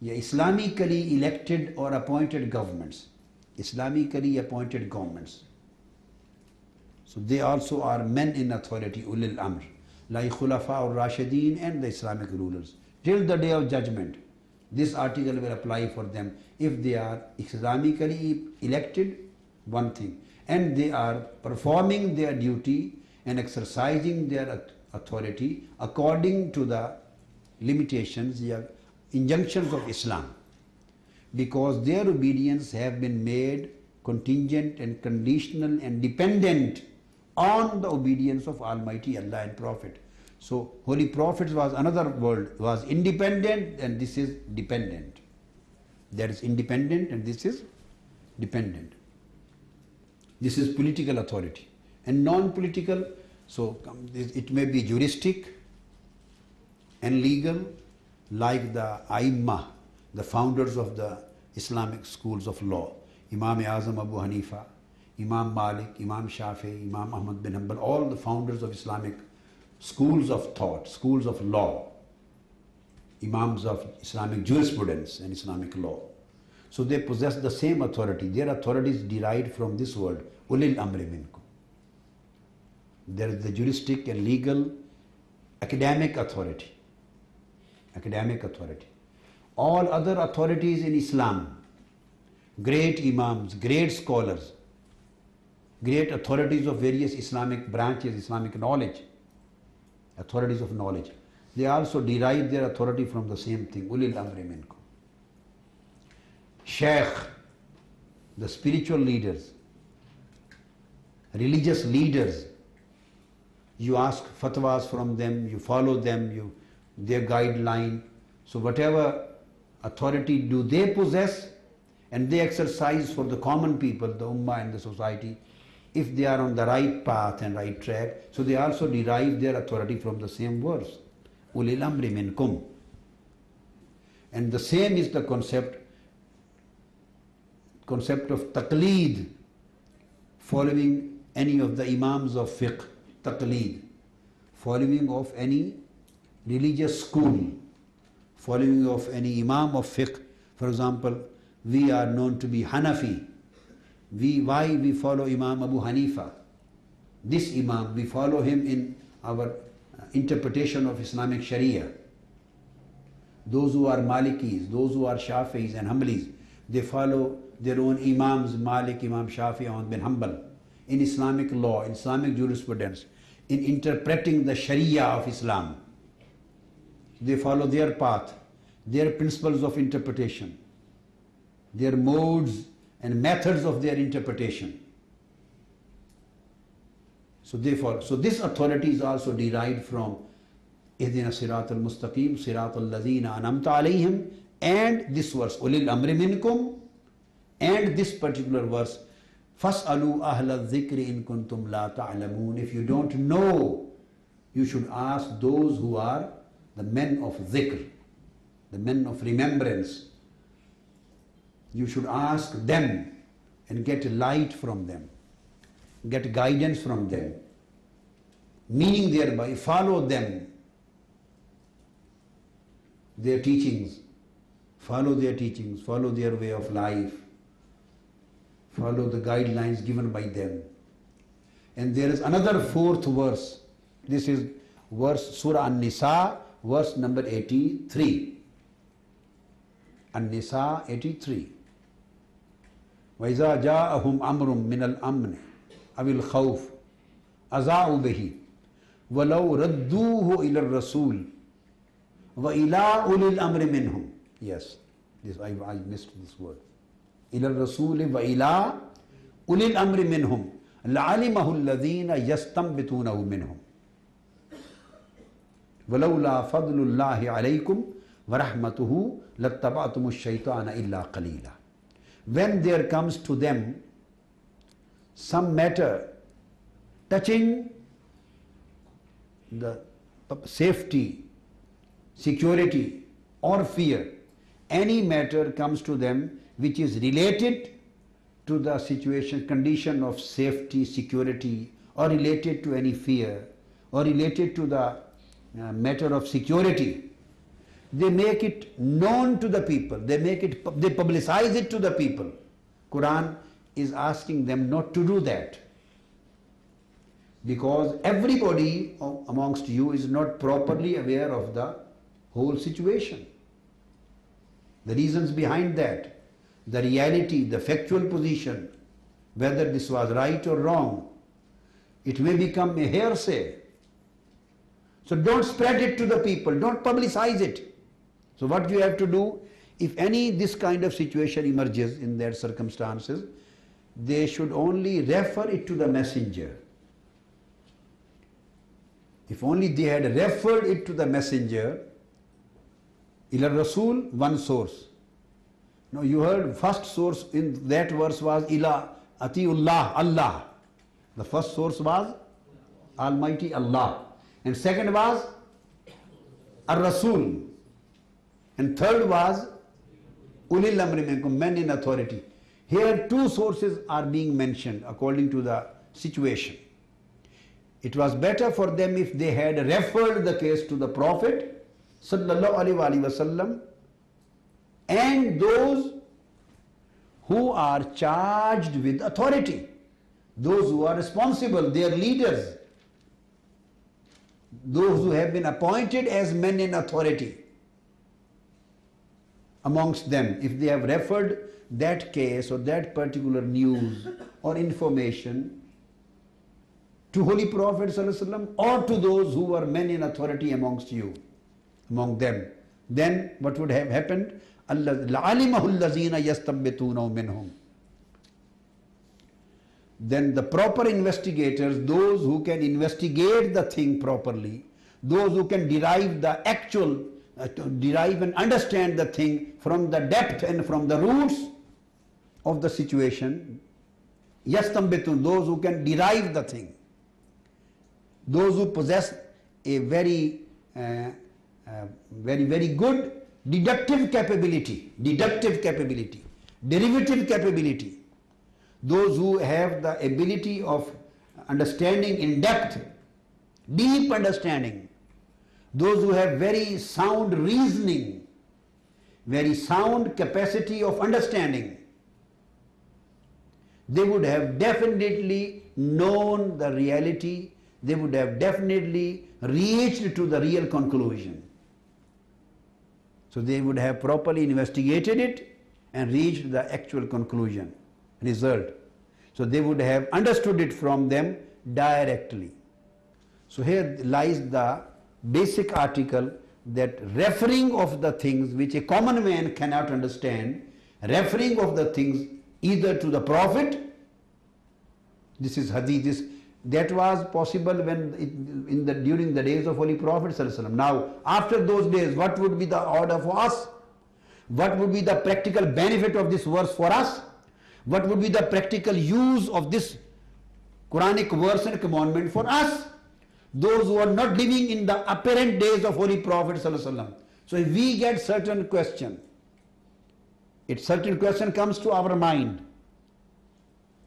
Islamically elected or appointed governments, Islamically appointed governments. So they also are men in authority, Ulil Amr, like Khulafa or Rashideen and the Islamic rulers. Till the day of judgment, this article will apply for them if they are Islamically elected, one thing, and they are performing their duty and exercising their authority according to the limitations, the injunctions of Islam, because their obedience have been made contingent and conditional and dependent on the obedience of Almighty Allah and Prophet. So Holy Prophet was another word, was independent, and this is dependent. There is independent and this is dependent. This is political authority. And non-political, so it may be juristic and legal, like the Aimma, the founders of the Islamic schools of law, Imam Azam Abu Hanifa, Imam Malik, Imam Shafi, Imam Ahmad bin Hanbal, all the founders of Islamic schools of thought, schools of law, Imams of Islamic jurisprudence and Islamic law. So they possess the same authority. Their authority is derived from this word, Ulil Amri Minkum. There is the juristic and legal academic authority. Academic authority. All other authorities in Islam, great imams, great scholars, great authorities of various Islamic branches, Islamic knowledge, authorities of knowledge, they also derive their authority from the same thing, ulil amri minkum. Sheikh, the spiritual leaders, religious leaders, you ask fatwas from them, you follow them, their guideline. So whatever authority do they possess and they exercise for the common people, the ummah and the society, if they are on the right path and right track, so they also derive their authority from the same verse, ulil amri minkum. And the same is the concept of taqleed, following any of the imams of fiqh, taqleed, following of any religious school, following of any imam of fiqh. For example, we are known to be Hanafi. Why we follow Imam Abu Hanifa? This imam, we follow him in our interpretation of Islamic Sharia. Those who are Malikis, those who are Shafi'is and Hanbalis, they follow their own imams, Malik, Imam Shafi, Ahmad bin Hanbal, in Islamic law, in Islamic jurisprudence, in interpreting the Sharia of Islam. They follow their path, their principles of interpretation, their modes and methods of their interpretation. So they follow. So this authority is also derived from Ihdina Sirat al-Mustaqim, Sirat al-Ladhina Anamta alayhim, and this verse, Ulil Amri Minkum, and this particular verse, Fas'alu ahla dhikri in kuntum la ta'lamoon. If you don't know, you should ask those who are the men of dhikr, the men of remembrance. You should ask them and get light from them, get guidance from them, meaning thereby follow them, their teachings, follow their teachings, follow their way of life, follow the guidelines given by them. And there is another fourth verse. This is verse Surah An-Nisa, verse number 83. An-Nisa 83. وَإِذَا جَاءَهُمْ أَمْرٌ مِّنَ الْأَمْنِ أَوِ الْخَوْفِ أَذَاعُوا بِهِ وَلَوْ رَدُّوهُ إِلَى الرَّسُولِ وَإِلَىٰ أُولِي الْأَمْرِ مِنْهُمْ. Yes, this I missed this word. إِلَى الرَّسُولِ وَإِلَىٰ أُولِي الْأَمْرِ مِنْهُمْ لَعَلِمَهُ الَّذِينَ يَسْتَنبِطُونَهُ مِنْهُمْ وَلَوْلَا فَضْلُ اللَّهِ عَلَيْكُمْ وَرَحْمَتُهُ لَاتَّبَعْتُمُ الشَّيْطَانَ إِلَّا قَلِيلًا. When there comes to them some matter touching the safety, security or fear, any matter comes to them which is related to the situation, condition of safety, security, or related to any fear, or related to the matter of security, they make it known to the people, they publicize it to the people. Quran is asking them not to do that, because everybody amongst you is not properly aware of the whole situation, the reasons behind that, the reality, the factual position, whether this was right or wrong. It may become a hearsay. So don't spread it to the people, don't publicize it. So what you have to do, if any this kind of situation emerges in their circumstances, they should only refer it to the messenger. If only they had referred it to the messenger, ila Rasul, one source. Now you heard first source in that verse was ila atiullah, Allah. The first source was Almighty Allah. And second was Ar-Rasul. And third was Ulil Amri Minkum, men in authority. Here two sources are being mentioned according to the situation. It was better for them if they had referred the case to the Prophet Sallallahu Alaihi Wasallam and those who are charged with authority, those who are responsible, their leaders, those who have been appointed as men in authority amongst them, if they have referred that case or that particular news or information to Holy Prophet ﷺ or to those who were men in authority amongst you, among them, then what would have happened? لَعَلِمَهُ الَّذِينَ يَسْتَنبِطُونَهُ مِنْهُمْ. Then the proper investigators, those who can investigate the thing properly, those who can derive the actual, derive and understand the thing from the depth and from the roots of the situation, yastambitun, those who can derive the thing, those who possess a very good deductive capability, derivative capability, those who have the ability of understanding in depth, deep understanding, those who have very sound reasoning, very sound capacity of understanding, they would have definitely known the reality, they would have definitely reached to the real conclusion. So they would have properly investigated it and reached the actual conclusion, result. So they would have understood it from them directly. So here lies the basic article, that referring of the things which a common man cannot understand, referring of the things either to the Prophet, this is hadith, that was possible when during the days of Holy Prophet ﷺ. Now after those days, what would be the order for us? What would be the practical benefit of this verse for us? What would be the practical use of this Quranic verse and commandment for us, those who are not living in the apparent days of Holy Prophet ﷺ? So if we get certain question, certain question comes to our mind,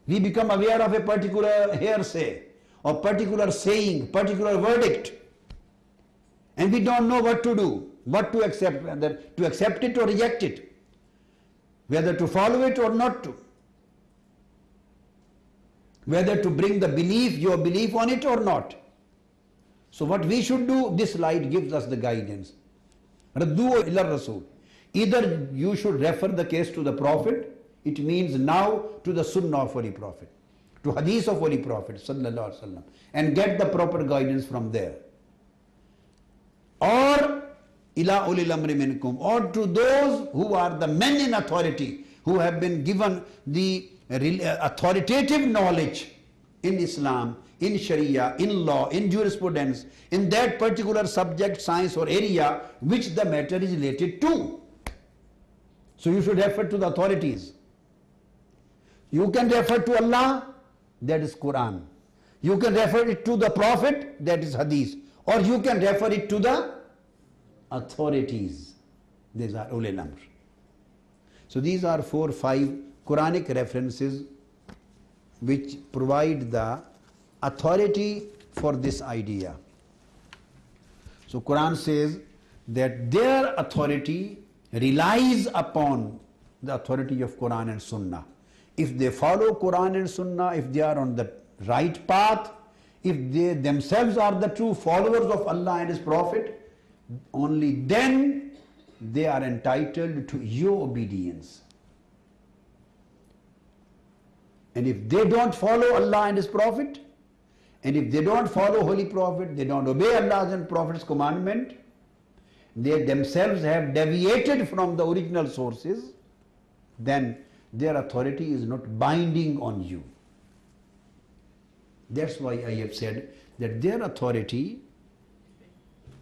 we become aware of a particular hearsay or particular saying, particular verdict, and we don't know what to do, what to accept, whether to accept it or reject it, whether to follow it or not to, whether to bring the belief, your belief on it or not. So what we should do, this light gives us the guidance. Raddu ila Rasool. Either you should refer the case to the Prophet, it means now to the Sunnah of Holy Prophet, to Hadith of Holy Prophet sallallahu alaihi wasallam, and get the proper guidance from there. Or ila ulil amri minkum, or to those who are the men in authority, who have been given the authoritative knowledge in Islam, in Sharia, in law, in jurisprudence, in that particular subject, science or area which the matter is related to. So you should refer to the authorities. You can refer to Allah, that is Quran. You can refer it to the Prophet, that is Hadith. Or you can refer it to the authorities. These are ulil amr. So these are 4 or 5 Quranic references which provide the authority for this idea. So Quran says that their authority relies upon the authority of Quran and Sunnah. If they follow Quran and Sunnah, if they are on the right path, if they themselves are the true followers of Allah and His Prophet, only then they are entitled to your obedience. And if they don't follow Allah and His Prophet, and if they don't follow Holy Prophet, they don't obey Allah's and Prophet's commandment, they themselves have deviated from the original sources, then their authority is not binding on you. That's why I have said that their authority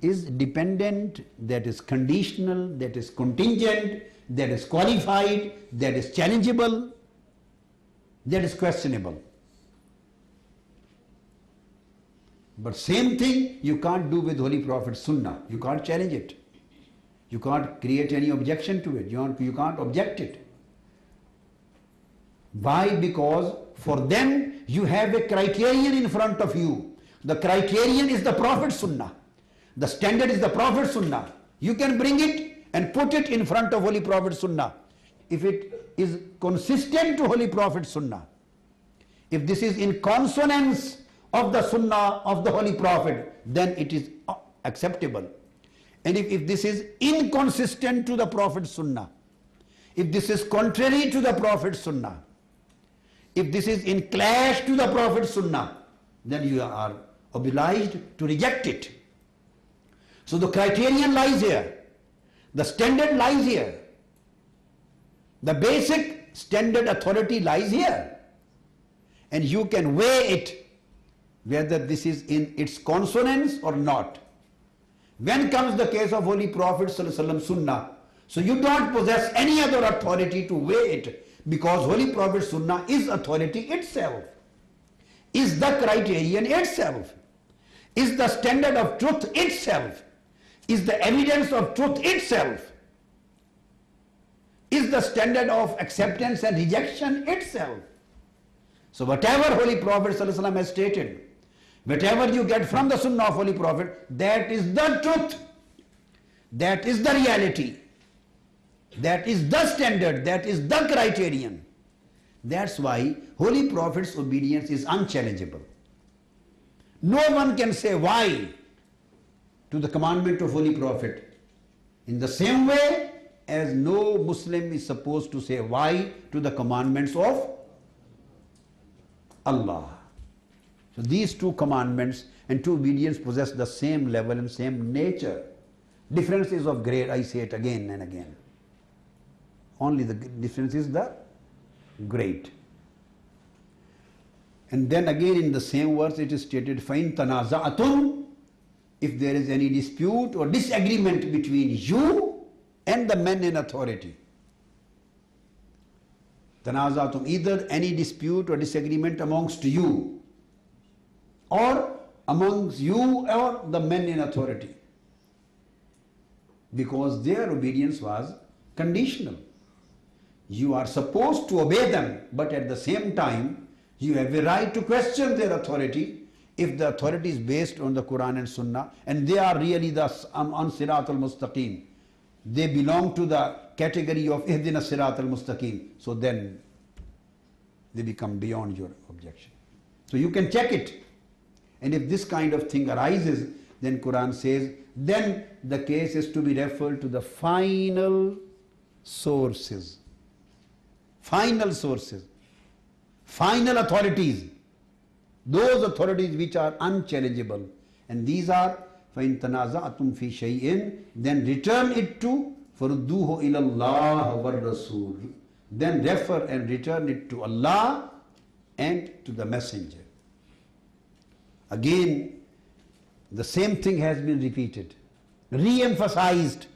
is dependent, that is conditional, that is contingent, that is qualified, that is challengeable, that is questionable. But same thing you can't do with Holy Prophet Sunnah. You can't challenge it. You can't create any objection to it. You can't object it. Why? Because for them you have a criterion in front of you. The criterion is the Prophet Sunnah. The standard is the Prophet Sunnah. You can bring it and put it in front of Holy Prophet Sunnah. If it is consistent to Holy Prophet Sunnah, if this is in consonance of the Sunnah of the Holy Prophet, then it is acceptable. And if this is inconsistent to the Prophet's Sunnah, if this is contrary to the Prophet's Sunnah, if this is in clash to the Prophet's Sunnah, then you are obliged to reject it. So the criterion lies here, the standard lies here, the basic standard authority lies here, and you can weigh it whether this is in its consonance or not. When comes the case of Holy Prophet ﷺ Sunnah, so you don't possess any other authority to weigh it, because Holy Prophet Sunnah is authority itself, is the criterion itself, is the standard of truth itself, is the evidence of truth itself, is the standard of acceptance and rejection itself. So whatever Holy Prophet ﷺ has stated, whatever you get from the Sunnah of Holy Prophet, that is the truth, that is the reality, that is the standard, that is the criterion. That's why Holy Prophet's obedience is unchallengeable. No one can say why to the commandment of Holy Prophet, in the same way as no Muslim is supposed to say why to the commandments of Allah. So these two commandments and two obedience possess the same level and same nature. Difference is of grade, I say it again and again. Only the difference is the grade. And then again in the same verse it is stated, فَإِن تَنَازَعْتُمْ, if there is any dispute or disagreement between you and the men in authority. Tanazatum, either any dispute or disagreement amongst you, or amongst you or the men in authority, because their obedience was conditional. You are supposed to obey them, but at the same time you have a right to question their authority if the authority is based on the Quran and Sunnah, and they are really the on SEERAT al-Mustaqim. They belong to the category of Ihdina SEERAT al-Mustaqim. So then they become beyond your objection. So you can check it. And if this kind of thing arises, then Quran says, then the case is to be referred to the final sources. Final sources. Final authorities. Those authorities which are unchallengeable. And these are, فَإِن تَنَازَعْتُمْ فِي شَيْءٍ, then return it to فَرُدُّوهُ إِلَى اللَّهِ وَالرَّسُولِ, then refer and return it to Allah and to the Messenger. Again, the same thing has been repeated, re-emphasized,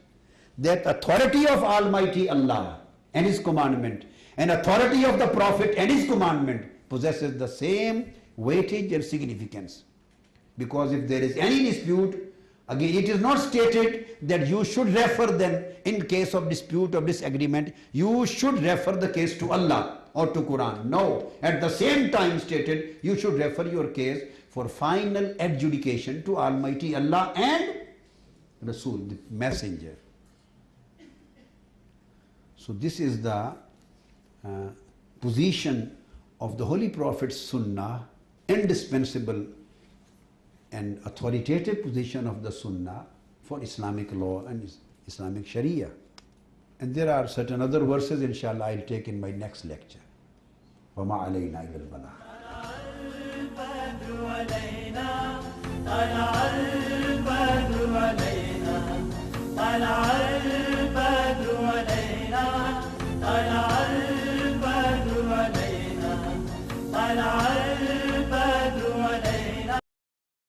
that authority of Almighty Allah and His commandment and authority of the Prophet and his commandment possesses the same weightage and significance. Because if there is any dispute, again it is not stated that you should refer then, in case of dispute or disagreement, you should refer the case to Allah or to Quran. No, at the same time stated, you should refer your case for final adjudication to Almighty Allah and Rasul, the messenger. So this is the position of the Holy Prophet's Sunnah, indispensable and authoritative position of the Sunnah for Islamic law and Islamic Sharia. And there are certain other verses, inshallah, I'll take in my next lecture. وَمَا عَلَيْنَا إِلَّا الْبَلَاغُ.